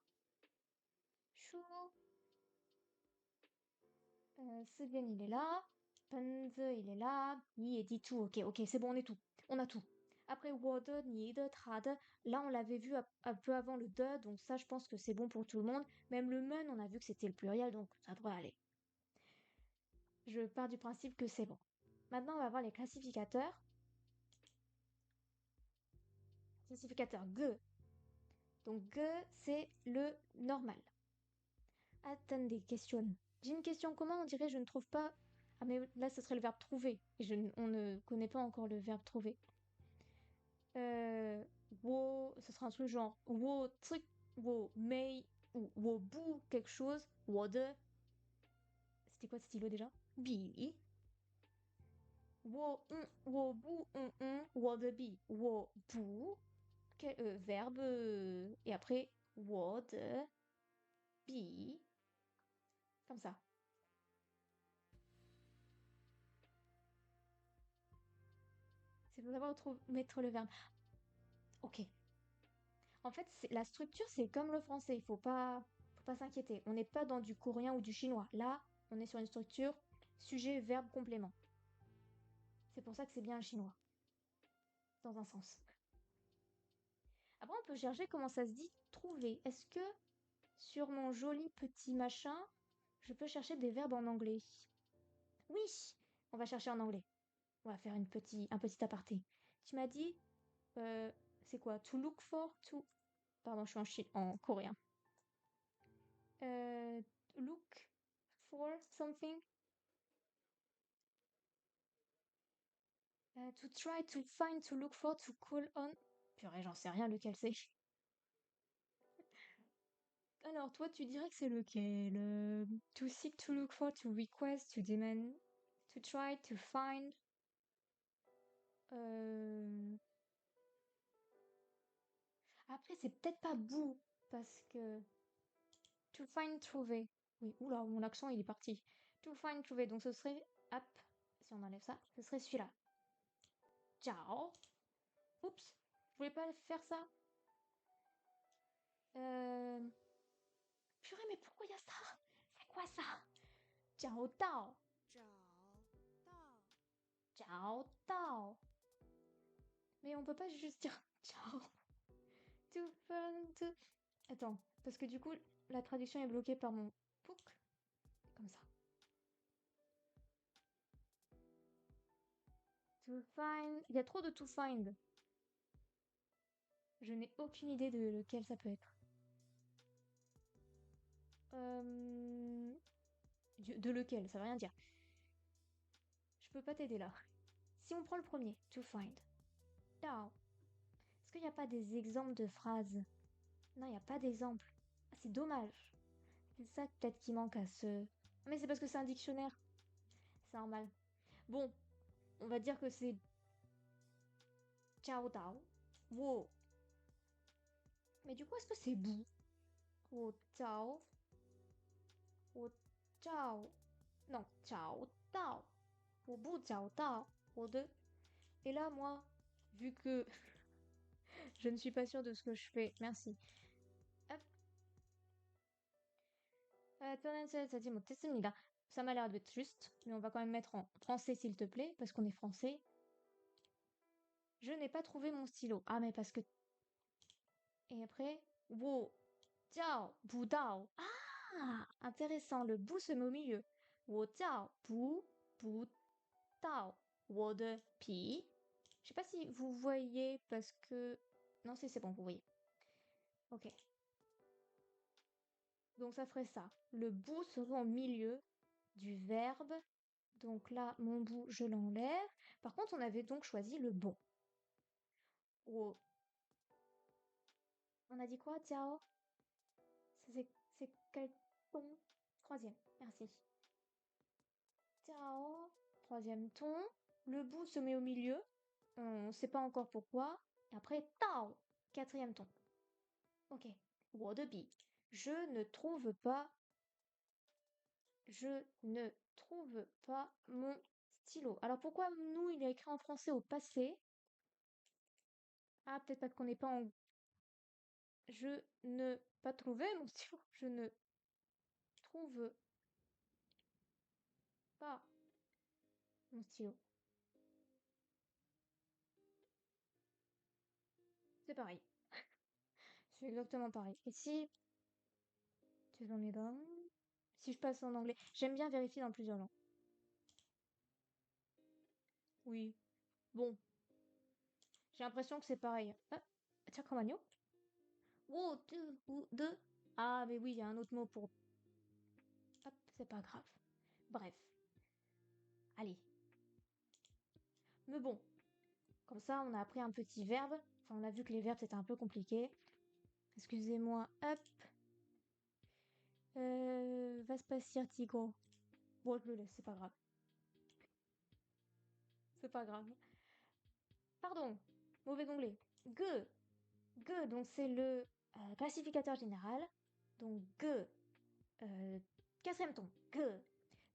Chou. Sylviane, il est là. Panze, il est là. Ni et dit tout. Ok, c'est bon, on est tout. On a tout. Après, wode, ni de, trad. Là, on l'avait vu un peu avant le de, donc ça, je pense que c'est bon pour tout le monde. Même le men, on a vu que c'était le pluriel, donc ça devrait aller. Je pars du principe que c'est bon. Maintenant, on va voir les classificateurs. Classificateur G. Donc G, c'est le normal. Attendez, questionne. J'ai une question. Comment on dirait je ne trouve pas... Ah mais là, ce serait le verbe trouver. Et on ne connaît pas encore le verbe trouver. Wo, ce sera un truc genre wo truc, wo mei, ou wo bu quelque chose, wo de. C'était quoi ce stylo déjà? Bi. Wo bu wo de bi. Wo bu. Verbe. Et après, wo de bi. Comme ça. C'est pour savoir où mettre le verbe. Ok. En fait, la structure, c'est comme le français. Faut pas s'inquiéter. On n'est pas dans du coréen ou du chinois. Là, on est sur une structure sujet, verbe, complément. C'est pour ça que c'est bien le chinois. Dans un sens. Après, on peut chercher comment ça se dit trouver. Est-ce que sur mon joli petit machin, je peux chercher des verbes en anglais? Oui, on va chercher en anglais. On va faire un petit aparté. Tu m'as dit, c'est quoi? To look for, to... Pardon, je suis en coréen. Look for something. To try, to find, to look for, to call on. Purée, j'en sais rien lequel c'est. Alors, toi, tu dirais que c'est lequel? To seek, to look for, to request, to demand, to try, to find. Après, c'est peut-être pas bout, parce que... To find, trouver. Oui, oula, mon accent, il est parti. To find, trouver. Donc, ce serait... Hop, si on enlève ça, ce serait celui-là. Ciao. Oups, je voulais pas faire ça. Purée, mais pourquoi il y a ça? C'est quoi ça? Ciao Tao. Ciao Tao. Mais on peut pas juste dire ciao. Tout fun, tout... Attends, parce que du coup, la traduction est bloquée par mon pouk. Comme ça. To find... Il y a trop de to find. Je n'ai aucune idée de lequel ça peut être. De lequel, ça veut rien dire. Je peux pas t'aider là. Si on prend le premier, to find. Tao. Est-ce qu'il n'y a pas des exemples de phrases? Non, il n'y a pas d'exemple. Ah, c'est dommage. C'est ça peut-être qui manque à ce... Mais c'est parce que c'est un dictionnaire. C'est normal. Bon, on va dire que c'est... Ciao Tao. Wo. Mais du coup, est-ce que c'est bou? Wo Tao. Wo Ciao. Non, ciao, tao. 我不找到我的. Et là, moi, vu que je ne suis pas sûre de ce que je fais, merci. Hop. ça dit ça m'a l'air d'être juste, mais on va quand même mettre en français s'il te plaît, parce qu'on est français. Je n'ai pas trouvé mon stylo. Ah, mais parce que. Et après, wo, jiao, bu dao. Ah, intéressant, le bout se met au milieu. Wo jiao, bu dao. Wo de pi. Je sais pas si vous voyez parce que. Non, si c'est bon, vous voyez. Ok. Donc ça ferait ça. Le bout serait au milieu du verbe. Donc là, mon bout, je l'enlève. Par contre, on avait donc choisi le bon. Wo. On a dit quoi, Tiao? C'est quel ton? Troisième, merci. Tiao, troisième ton. Le bout se met au milieu. On ne sait pas encore pourquoi. Et après, Tao, quatrième ton. Ok. Wo de bi. Je ne trouve pas. Je ne trouve pas mon stylo. Alors pourquoi nous, il est écrit en français au passé? Ah, peut-être parce qu'on n'est pas en. Je ne pas trouvé mon stylo. Je ne trouve pas mon stylo. C'est pareil. C'est exactement pareil. Et si tu en es dans. Si je passe en anglais. J'aime bien vérifier dans plusieurs langues. Oui. Bon. J'ai l'impression que c'est pareil. Ah, tiens, Cro-Magnon. Oh, deux. Ah, mais oui, il y a un autre mot pour. Hop, c'est pas grave. Bref. Allez. Mais bon. Comme ça, on a appris un petit verbe. Enfin, on a vu que les verbes, c'était un peu compliqué. Excusez-moi. Hop. Va se passer, Tigo. Bon, je le laisse, c'est pas grave. C'est pas grave. Pardon, mauvais onglet. Ge. Ge, donc c'est le classificateur général. Donc ge. Quatrième ton. Ge.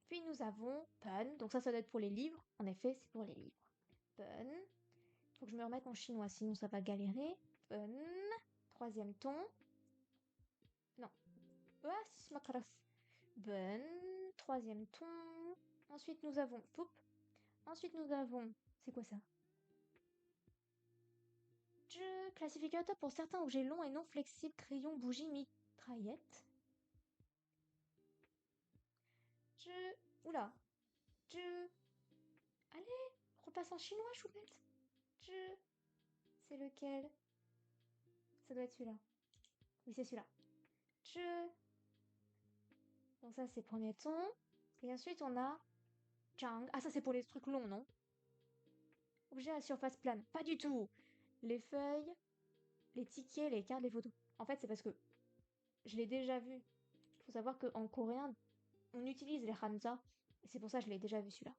Puis nous avons pen. Donc ça doit être pour les livres. En effet, c'est pour les livres. Pen. Faut que je me remette en chinois, sinon ça va galérer. Pen. Troisième ton. Non. Ah, c'est ma classe. Ben. Troisième ton. Ensuite nous avons. Poup. Ensuite nous avons. C'est quoi ça? Classificateur pour certains objets longs et non flexibles, crayon, bougie, mitraillette. Oula. Allez, repasse en chinois, choupette. C'est lequel? Ça doit être celui-là. Oui, c'est celui-là. Donc ça, c'est premier ton. Et ensuite, on a Chang. Ah, ça, c'est pour les trucs longs, non? Objet à surface plane. Pas du tout. Les feuilles, les tickets, les cartes, les photos. En fait, c'est parce que je l'ai déjà vu. Il faut savoir qu'en coréen, on utilise les hanza. Et c'est pour ça que je l'ai déjà vu celui-là.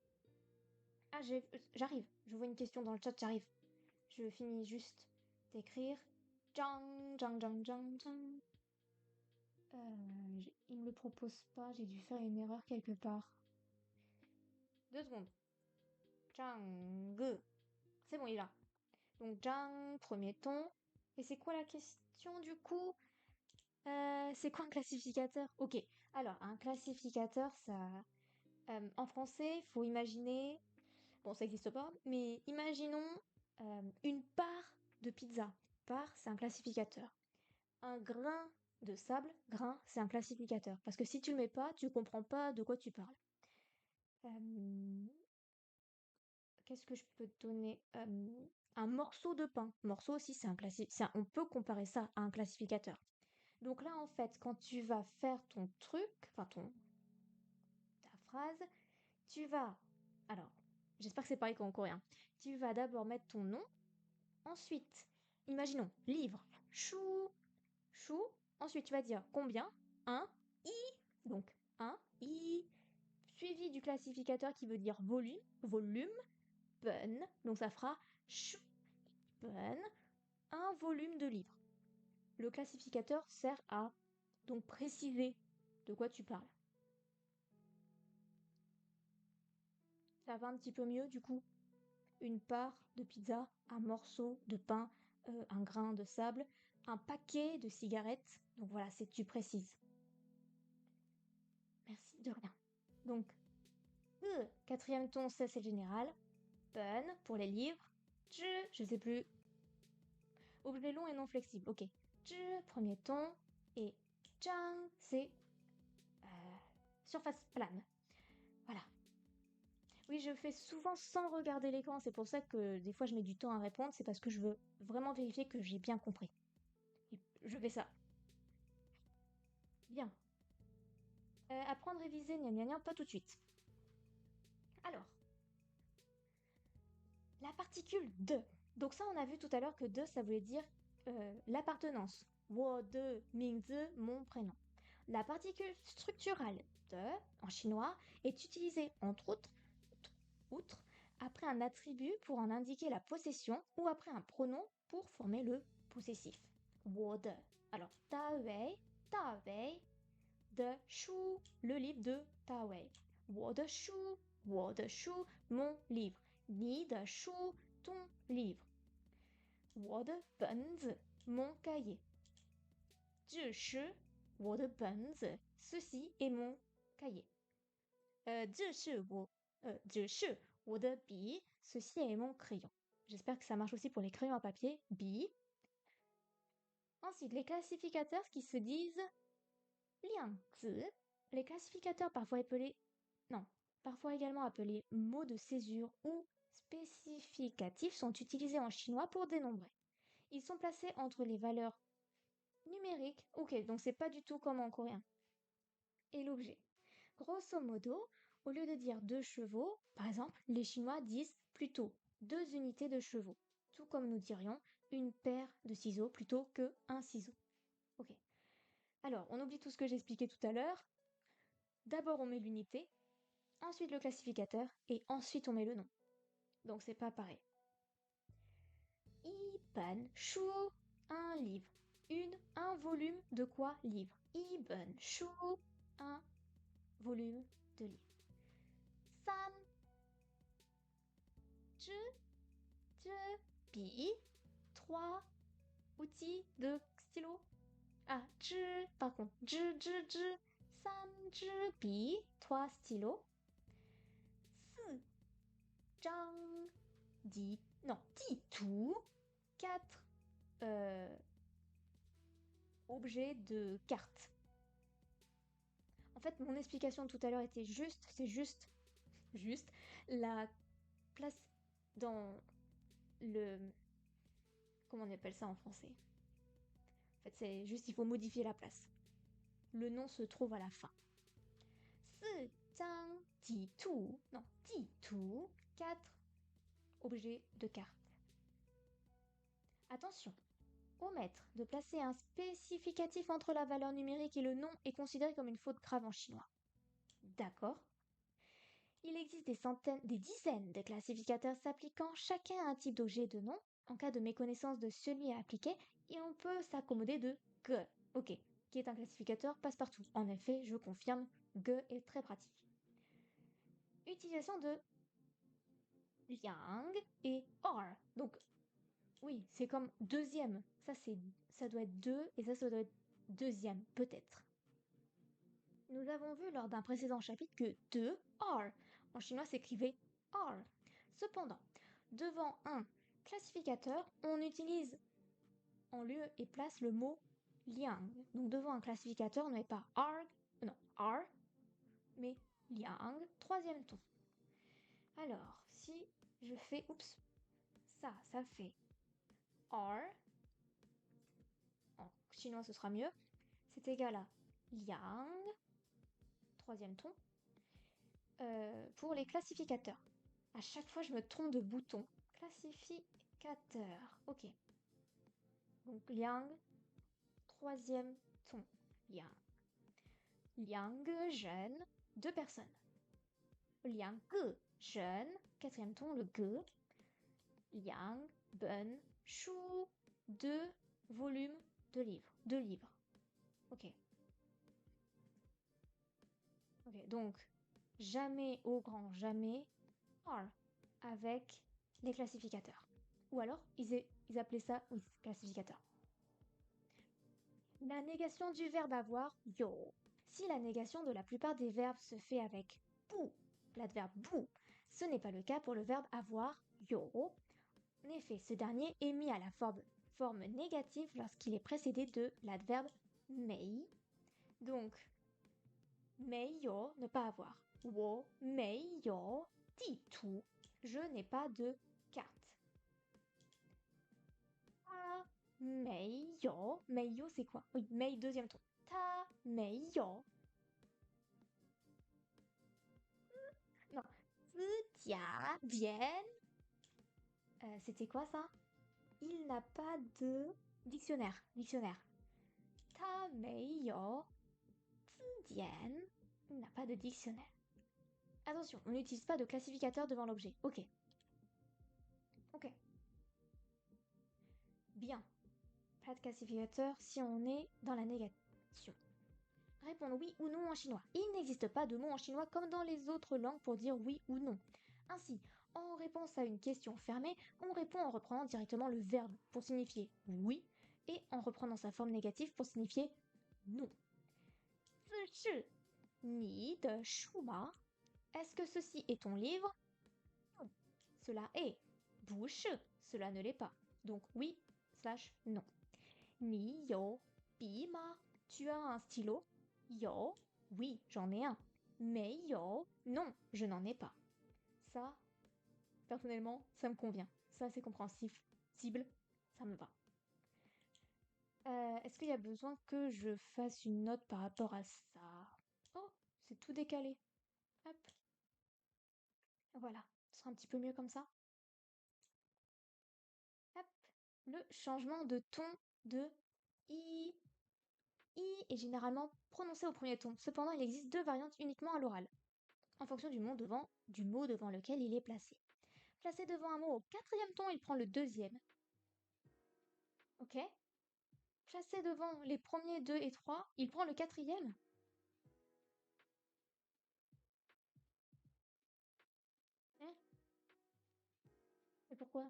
Ah, j'arrive. Je vois une question dans le chat, j'arrive. Je finis juste d'écrire. Jang, jang, jang, jang, jang. Il me le propose pas, j'ai dû faire une erreur quelque part. 2 secondes. Jang. C'est bon, il est là. Donc, jang, premier ton. Et c'est quoi la question du coup? C'est quoi un classificateur? Ok. Alors, un classificateur, ça. En français, faut imaginer. Bon, ça n'existe pas, mais imaginons une part de pizza. Part, c'est un classificateur. Un grain de sable, grain, c'est un classificateur. Parce que si tu le mets pas, tu comprends pas de quoi tu parles. Qu'est-ce que je peux te donner? Un morceau de pain. Morceau aussi, c'est un classificateur. On peut comparer ça à un classificateur. Donc là, en fait, quand tu vas faire ton truc, enfin ta phrase, tu vas. Alors, j'espère que c'est pareil qu'en coréen. Tu vas d'abord mettre ton nom. Ensuite, imaginons, livre, chou, chou. Ensuite, tu vas dire combien? Un, i. Donc, un, i. Suivi du classificateur qui veut dire volume, volume, pen. Donc, ça fera chou, pen, un volume de livre. Le classificateur sert à donc préciser de quoi tu parles. Ça va un petit peu mieux du coup. Une part de pizza, un morceau de pain, un grain de sable, un paquet de cigarettes. Donc voilà, c'est tu précises. Merci, de rien. Donc, quatrième ton, ça c'est le général. Pen pour les livres. Je sais plus. Objet long et non flexible. Ok. Premier ton. Et Chang, c'est surface plane. Voilà. Oui, je fais souvent sans regarder l'écran. C'est pour ça que des fois je mets du temps à répondre. C'est parce que je veux vraiment vérifier que j'ai bien compris. Et je fais ça. Bien. Apprendre, réviser, gna gna gna, pas tout de suite. Alors, la particule de. Donc ça, on a vu tout à l'heure que de, ça voulait dire l'appartenance. Wo de Mingzi, mon prénom. La particule structurale de, en chinois, est utilisée entre autres, après un attribut pour en indiquer la possession ou après un pronom pour former le possessif. Wo de. Alors, ta wei, de Shu, le livre de Ta Wei. Wo de Shu, mon livre. Ni de Shu, ton livre. Wo de Benzi, mon cahier. 这是我的本子, ceci est mon cahier. 这是我的笔, ceci est mon crayon. J'espère que ça marche aussi pour les crayons à papier. Bi. Ensuite, les classificateurs qui se disent liangzi. Les classificateurs parfois également appelés mots de césure ou spécificatifs sont utilisés en chinois pour dénombrer. Ils sont placés entre les valeurs numériques, ok, donc c'est pas du tout comme en coréen, et l'objet. Grosso modo, au lieu de dire 2 chevaux, par exemple, les Chinois disent plutôt 2 unités de chevaux, tout comme nous dirions une paire de ciseaux plutôt que un ciseau. Ok. Alors, on oublie tout ce que j'ai expliqué tout à l'heure. D'abord, on met l'unité, ensuite le classificateur, et ensuite on met le nom. Donc c'est pas pareil. Iban Shu, un livre. Un volume de quoi livre. Iban Shu, un volume de livre. San, bi, 3 outils de stylo. Ah, par contre, san, bi, 3 stylos. 4 10 tout, 4 objets de cartes. En fait, mon explication tout à l'heure était c'est juste la place dans le... Comment on appelle ça en français? En fait, c'est juste, il faut modifier la place. Le nom se trouve à la fin. 4 objets de cartes. Attention, omettre de placer un spécificatif entre la valeur numérique et le nom est considéré comme une faute grave en chinois. D'accord. Il existe des dizaines de classificateurs s'appliquant chacun à un type d'objet et de nom. En cas de méconnaissance de celui à appliquer, et on peut s'accommoder de Ge, ok, qui est un classificateur passe-partout. En effet, je confirme, Ge est très pratique. Utilisation de Liang et Or. Donc, oui, c'est comme deuxième. Ça doit être deux et ça doit être deuxième, peut-être. Nous avons vu lors d'un précédent chapitre que de are en chinois s'écrivait are. Cependant, devant un classificateur, on utilise en lieu et place le mot liang. Donc devant un classificateur, on ne met pas are, mais liang, troisième ton. Alors, si je fais, ça fait are, en chinois ce sera mieux, c'est égal à liang, troisième ton, pour les classificateurs. À chaque fois, je me trompe de bouton. Classificateur, ok. Donc liang, troisième ton, liang. Liang, jeune, 2 personnes. Liang, jeune, quatrième ton, le ge. Liang, ben, shu, 2 volumes de livres. 2 livres. Ok. Ok, donc, jamais au grand jamais, are avec les classificateurs. Ou alors, ils appelaient ça, oui, classificateur. La négation du verbe avoir, yo. Si la négation de la plupart des verbes se fait avec bou, l'adverbe bou, ce n'est pas le cas pour le verbe avoir, yo. En effet, ce dernier est mis à la forme négative lorsqu'il est précédé de l'adverbe mei. Donc, mei yo, ne pas avoir. Wo mei yo di tu. Je n'ai pas de carte. Ta mei yo. Mei yo, c'est quoi? Oui, mei, deuxième ton. Ta mei yo. Non. Jia vienne. C'était quoi ça? Il n'a pas de dictionnaire. Dictionnaire. Ta mei yo. Diane n'a pas de dictionnaire. Attention, on n'utilise pas de classificateur devant l'objet. Ok. Ok. Bien. Pas de classificateur si on est dans la négation. Répondre oui ou non en chinois. Il n'existe pas de mot en chinois comme dans les autres langues pour dire oui ou non. Ainsi, en réponse à une question fermée, on répond en reprenant directement le verbe pour signifier oui et en reprenant sa forme négative pour signifier non. 自是你的书吗? Est-ce que ceci est ton livre? Non. Cela est. 不是, cela ne l'est pas. Donc oui / non. 你有笔吗? Tu as un stylo? 有, oui, j'en ai un. 没有, non, je n'en ai pas. Ça, personnellement, ça me convient. Ça, c'est compréhensible, ça me va. Est-ce qu'il y a besoin que je fasse une note par rapport à ça? Oh, c'est tout décalé. Hop. Voilà, ce sera un petit peu mieux comme ça. Hop. Le changement de ton de i. I est généralement prononcé au premier ton. Cependant, il existe deux variantes uniquement à l'oral, en fonction du mot devant lequel il est placé. Placé devant un mot au quatrième ton, il prend le deuxième. Ok. Placé devant les premiers 2 et 3, il prend le quatrième. Hein? Et pourquoi?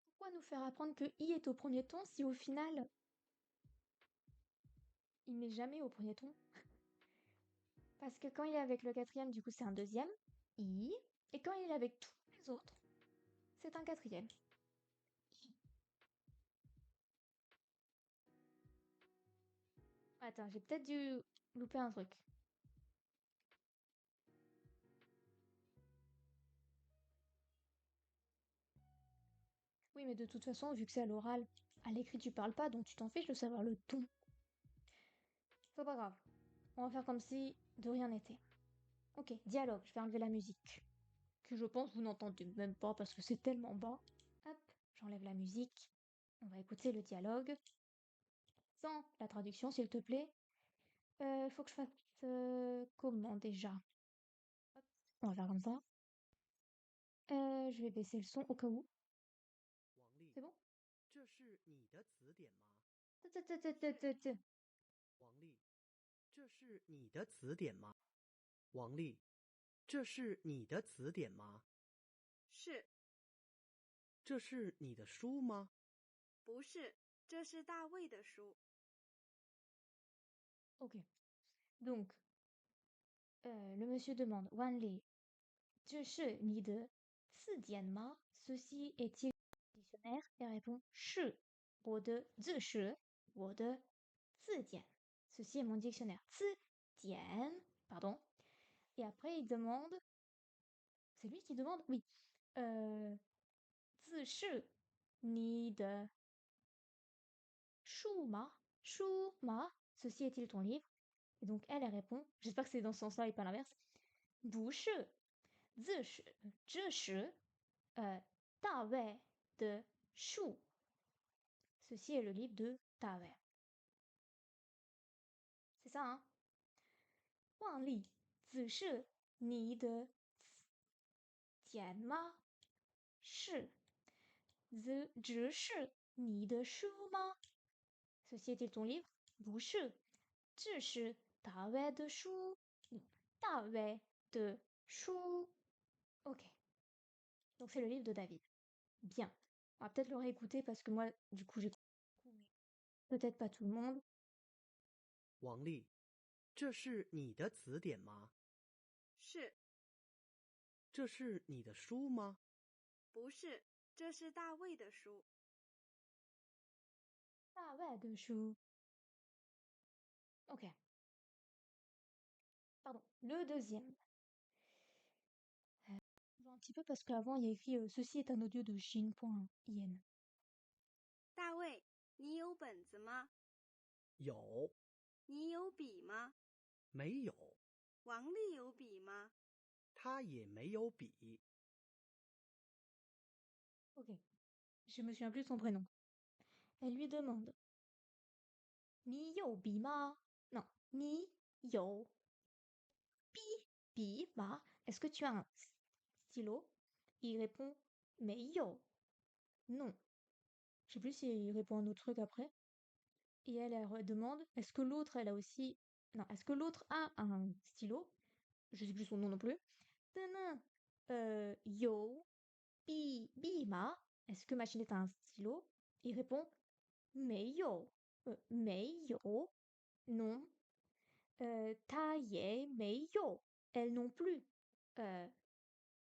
Pourquoi nous faire apprendre que I est au premier ton si au final, il n'est jamais au premier ton? Parce que quand il est avec le quatrième, du coup, c'est un deuxième, I. Et quand il est avec tous les autres, c'est un quatrième. Attends, j'ai peut-être dû louper un truc. Oui, mais de toute façon, vu que c'est à l'oral, à l'écrit tu parles pas, donc tu t'en fiches de savoir le ton. C'est pas grave. On va faire comme si de rien n'était. Ok, dialogue, je vais enlever la musique. Que je pense vous n'entendez même pas parce que c'est tellement bas. Hop, j'enlève la musique. On va écouter le dialogue. Sans la traduction, s'il te plaît. Faut que je fasse comment déjà? Hop, on va faire comme ça. Je vais baisser le son au cas où. C'est bon? 这是你的词典吗？ 王丽，这是你的词典吗？王丽，这是你的词典吗？是，这是你的书吗？不是？这是大卫的书。Ok. Donc, le monsieur demande, Wan Li, 这是你的字典吗? Ceci est-il un dictionnaire? Elle répond, 是我的字是我的字典. Ceci est mon dictionnaire. 字典, pardon. Et après, il demande, c'est lui qui demande? Oui. 字是你的书吗? 书吗? Ceci est-il ton livre? Et donc, elle répond, j'espère que c'est dans ce sens-là et pas l'inverse, 不是字是这是大卫的书. Ceci est le livre de David. C'est ça, hein? 万历只是你的简吗？是只是你的书吗？ Ceci est ton livre? 不是，这是大卫的书。大卫的书. Ok. Donc c'est le livre de David. Bien. On va peut-être le réécouter parce que moi, du coup, j'ai peut-être pas tout le monde. 王丽，这是你的词典吗？是这是你的书吗？不是？这是大卫的书。大卫的书. Ok. Pardon. Le deuxième. Un petit peu parce qu'avant, il y a écrit ceci est un audio de Shin.in. 大卫，你有本子吗？有，你有笔吗？没有？王丽有笔吗？他也没有笔。Ok. Je me souviens plus de son prénom. Elle lui demande. Ni yo bi ma? Non. Ni yo bi ma? Est-ce que tu as un stylo? Il répond. Mais yo. Non. Je sais plus s'il répond un autre truc après. Et elle demande. Est-ce que l'autre, elle a aussi. Non. Est-ce que l'autre a un stylo? Je sais plus son nom non plus. Tadam. Yo bi ma? Est-ce que Machinette a un stylo? Il répond. Mais yo. Mais yo. Non. Ta mais yo. Elle non plus. Euh,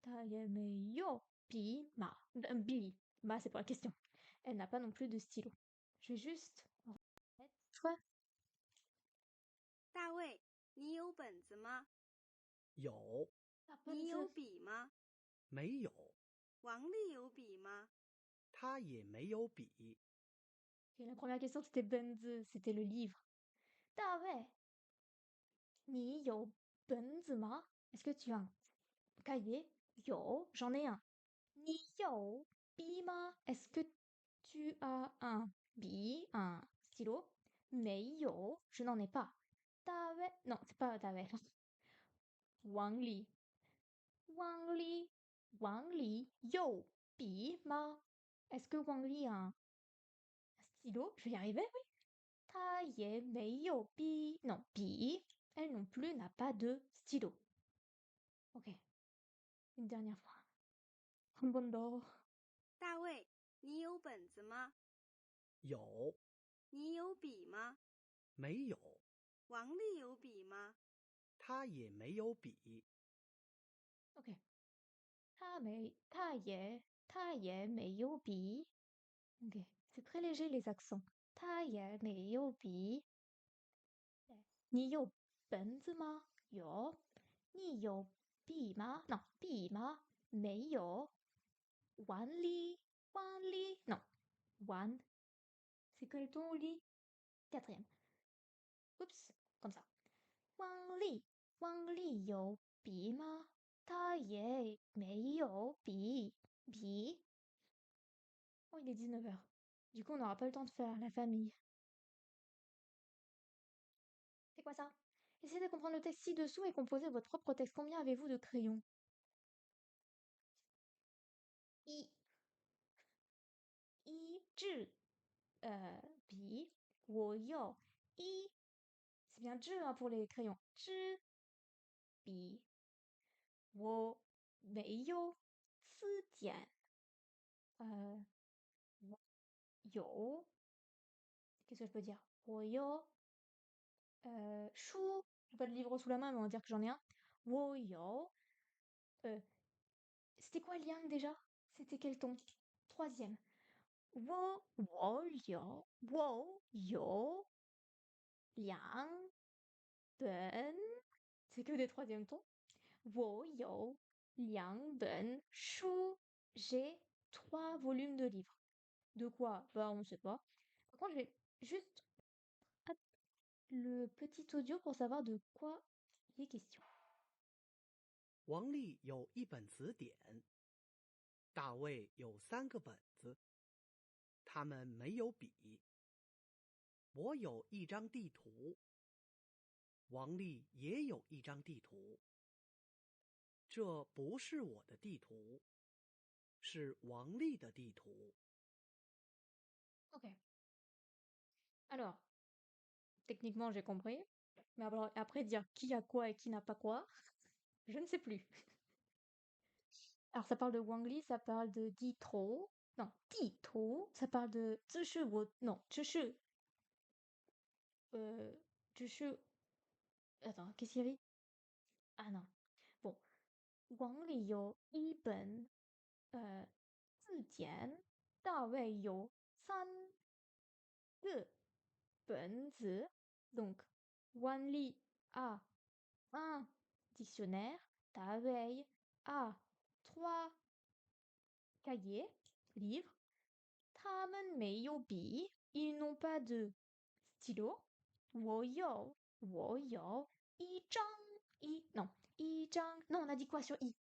ta mais yo. Bi ma. Bi. Ma, c'est pas la question. Elle n'a pas non plus de stylo. Je vais juste remettre. 大卫，你有本子吗？有，你有笔吗？没有？王丽有笔吗？他也没有笔。Et la première question, c'était Benz, c'était le livre. Ta ni yo Benz ma? Est-ce que tu as un cahier? Yo, j'en ai un. Ni yo bi ma? Est-ce que tu as un un stylo? Mais yo, je n'en ai pas. Non, c'est pas Tawe. Wang Li. Wang Li. Wang Li. Yo, bi ma? Est-ce que Wang Li a un stylo? Je vais y arriver, oui. Ta mais yo, bi. Non, bi. Elle non plus n'a pas de stylo. Ok. Une dernière fois. Bonbon. 大卫，你有本子吗？有，你有笔吗？没有？王丽有笔吗？他也没有笔。Ok. Ta mais yo, bi. Ok. C'est très léger les accents. Ta mais yo, bi. Ni yo benzi ma? Yo. Ni yo bi ma? Non, bi ma. Mais yo. Wan li. Wan li. Non. Wan. C'est quel ton li? Quatrième. Oups. Comme ça. Wang li. Wang li yo bi ma? Ta mais yo bi. Bi. Oh, il est 19h. Du coup, on n'aura pas le temps de faire la famille. C'est quoi ça? Essayez de comprendre le texte ci-dessous et composez votre propre texte. Combien avez-vous de crayons? I. I. Zhi. Bi. Wo yo. I. C'est bien zhi hein, pour les crayons. Zhi. Bi. Wo. Mei yo. Si tian. Yo. Qu'est-ce que je peux dire? Wo yo. Chou. J'ai pas de livre sous la main, mais on va dire que j'en ai un. Wo yo. C'était quoi liang déjà? C'était quel ton? Troisième. Wo, wo yo, liang, ben. C'est que des troisièmes tons. Wo yo, liang, ben, chou. J'ai 3 volumes de livres. De quoi? Bah, on sait pas. Par contre, je vais juste le petit audio pour savoir de quoi il est question. 王丽有一本词典，大卫有3个本子，他们没有笔。我有一张地图，王丽也有一张地图。这不是我的地图，是王丽的地图。Ok. Alors, techniquement, j'ai compris. Mais après dire qui a quoi et qui n'a pas quoi, Je ne sais plus. Alors ça parle de Wang Li, ça parle de Di Tro. Non, Di Tro. Ça parle de Zhi Wo. Non, Zhi. Euh, Zhi. Attends, qu'est-ce qu'il y avait? Ah non. Bon. Wang Li 有一本字典，大卫有3个本子。Donc, Wang Li a un dictionnaire, David a 3 cahiers, livres. 他们没有笔 ils n'ont pas de stylo. 我有一张 non, on a dit quoi sur i?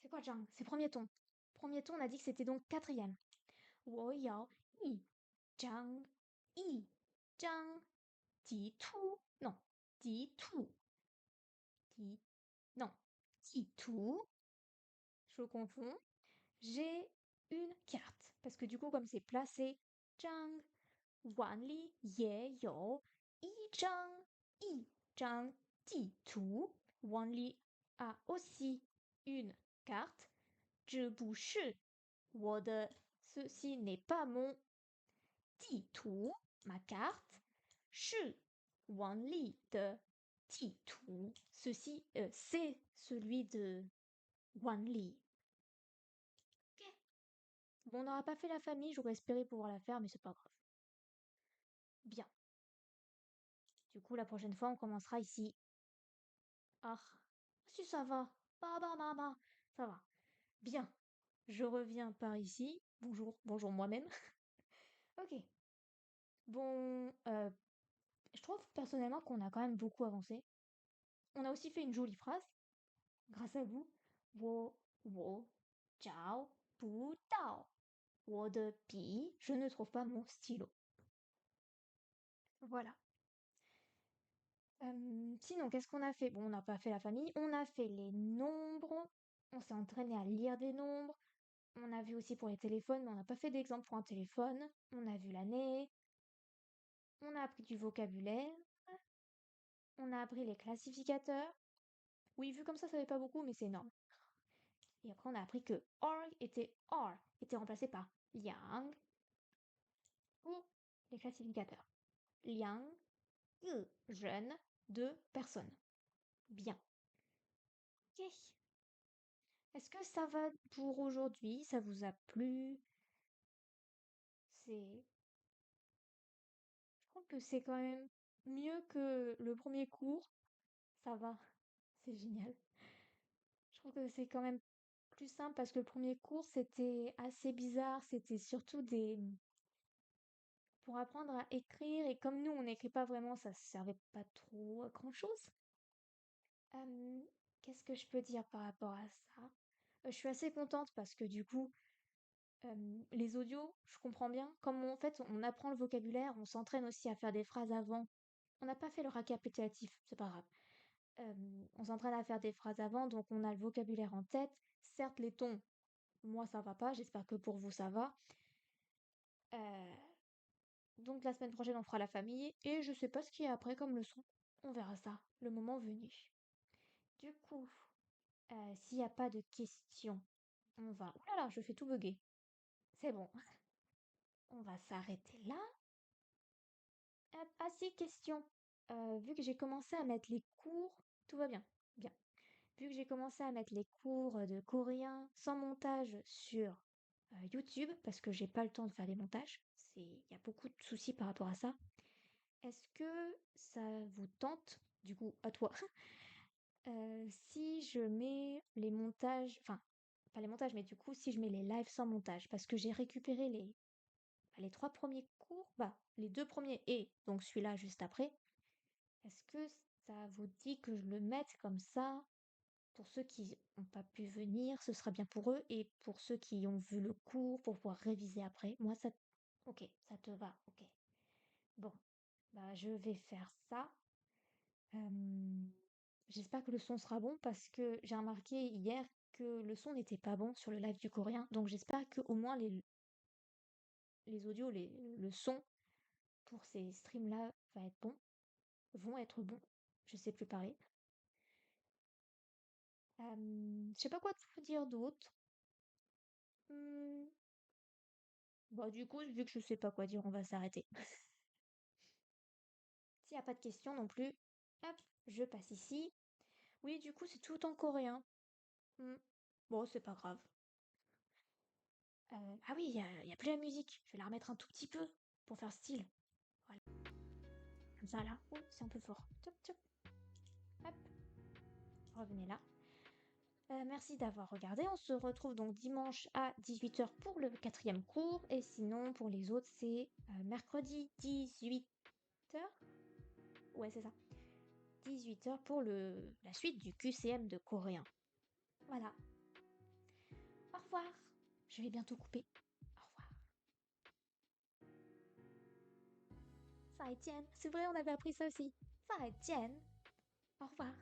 C'est quoi Zhang? C'est premier ton. Premier ton, on a dit que c'était donc quatrième. 我有一张地图 non, 地图 non, 地图 je confonds. J'ai une carte parce que du coup comme c'est placé, 张 Wan Li 也有一张地图 Wan Li a aussi une carte. 这不是我的，ceci n'est pas mon 地图 ma carte. 是王丽的地图 ceci c'est celui de Wan Li. Ok. Bon, on n'aura pas fait la famille, j'aurais espéré pouvoir la faire, mais c'est pas grave. Bien. Du coup, la prochaine fois, on commencera ici. Ah, si ça va. Baba, maman, ça va. Bien. Je reviens par ici. Bonjour, bonjour moi-même. Ok. Bon, je trouve personnellement qu'on a quand même beaucoup avancé. On a aussi fait une jolie phrase, grâce à vous. Wo, jiao, bu dao. Wo de pi, je ne trouve pas mon stylo. Voilà. Sinon, qu'est-ce qu'on a fait? Bon, on n'a pas fait la famille, on a fait les nombres, on s'est entraîné à lire des nombres, on a vu aussi pour les téléphones, mais on n'a pas fait d'exemple pour un téléphone, on a vu l'année, on a appris du vocabulaire, on a appris les classificateurs. Oui, vu comme ça fait pas beaucoup, mais c'est énorme. Et après, on a appris que était remplacé par liang pour les classificateurs. Liang, jeune, 2 personnes. Bien. Ok. Est-ce que ça va pour aujourd'hui? Ça vous a plu? Je trouve que c'est quand même mieux que le premier cours. Ça va, c'est génial. Je trouve que c'est quand même plus simple parce que le premier cours, c'était assez bizarre. C'était surtout pour apprendre à écrire. Et comme nous, on n'écrit pas vraiment, ça servait pas trop à grand-chose. Qu'est-ce que je peux dire par rapport à ça? Je suis assez contente parce que du coup, les audios, je comprends bien. Comme en fait, on apprend le vocabulaire, on s'entraîne aussi à faire des phrases avant. On n'a pas fait le récapitulatif, c'est pas grave. On s'entraîne à faire des phrases avant, donc on a le vocabulaire en tête. Certes, les tons, moi ça va pas, j'espère que pour vous ça va. Donc la semaine prochaine, on fera la famille, et je sais pas ce qu'il y a après comme leçon. On verra ça, le moment venu. Du coup, s'il n'y a pas de questions, on va... Oh là là, je fais tout bugger. C'est bon. On va s'arrêter là. Ah si, question. Vu que j'ai commencé à mettre les cours, tout va bien. Bien. Vu que j'ai commencé à mettre les cours de coréen sans montage sur YouTube, parce que j'ai pas le temps de faire des montages, il y a beaucoup de soucis par rapport à ça. Est-ce que ça vous tente, du coup, à toi, si je mets les montages, enfin, pas les montages, mais du coup, si je mets les lives sans montage, parce que j'ai récupéré les 3 premiers cours, les 2 premiers et donc celui-là juste après. Est-ce que ça vous dit que je le mette comme ça? Pour ceux qui n'ont pas pu venir, ce sera bien pour eux, et pour ceux qui ont vu le cours, pour pouvoir réviser après. Moi, ça... Ok, ça te va, ok. Bon, je vais faire ça. J'espère que le son sera bon parce que j'ai remarqué hier que le son n'était pas bon sur le live du coréen. Donc j'espère que au moins les audios, le son pour ces streams-là vont être bons. Je sais plus parler. Je sais pas quoi te dire d'autre. Bon, du coup, vu que je sais pas quoi dire, on va s'arrêter. S'il n'y a pas de questions non plus, hop, je passe ici. Oui, du coup, c'est tout en coréen. Hmm. Bon, c'est pas grave. Ah oui, il y a plus la musique. Je vais la remettre un tout petit peu pour faire style. Voilà. Comme ça, là. Oh, c'est un peu fort. Tchop, tchop. Hop. Revenez là. Merci d'avoir regardé. On se retrouve donc dimanche à 18h pour le 4e cours. Et sinon, pour les autres, c'est mercredi 18h. Ouais, c'est ça. 18h pour la suite du QCM de coréen. Voilà. Au revoir. Je vais bientôt couper. Au revoir. Ça Étienne. C'est vrai, on avait appris ça aussi. Ça Étienne. Au revoir.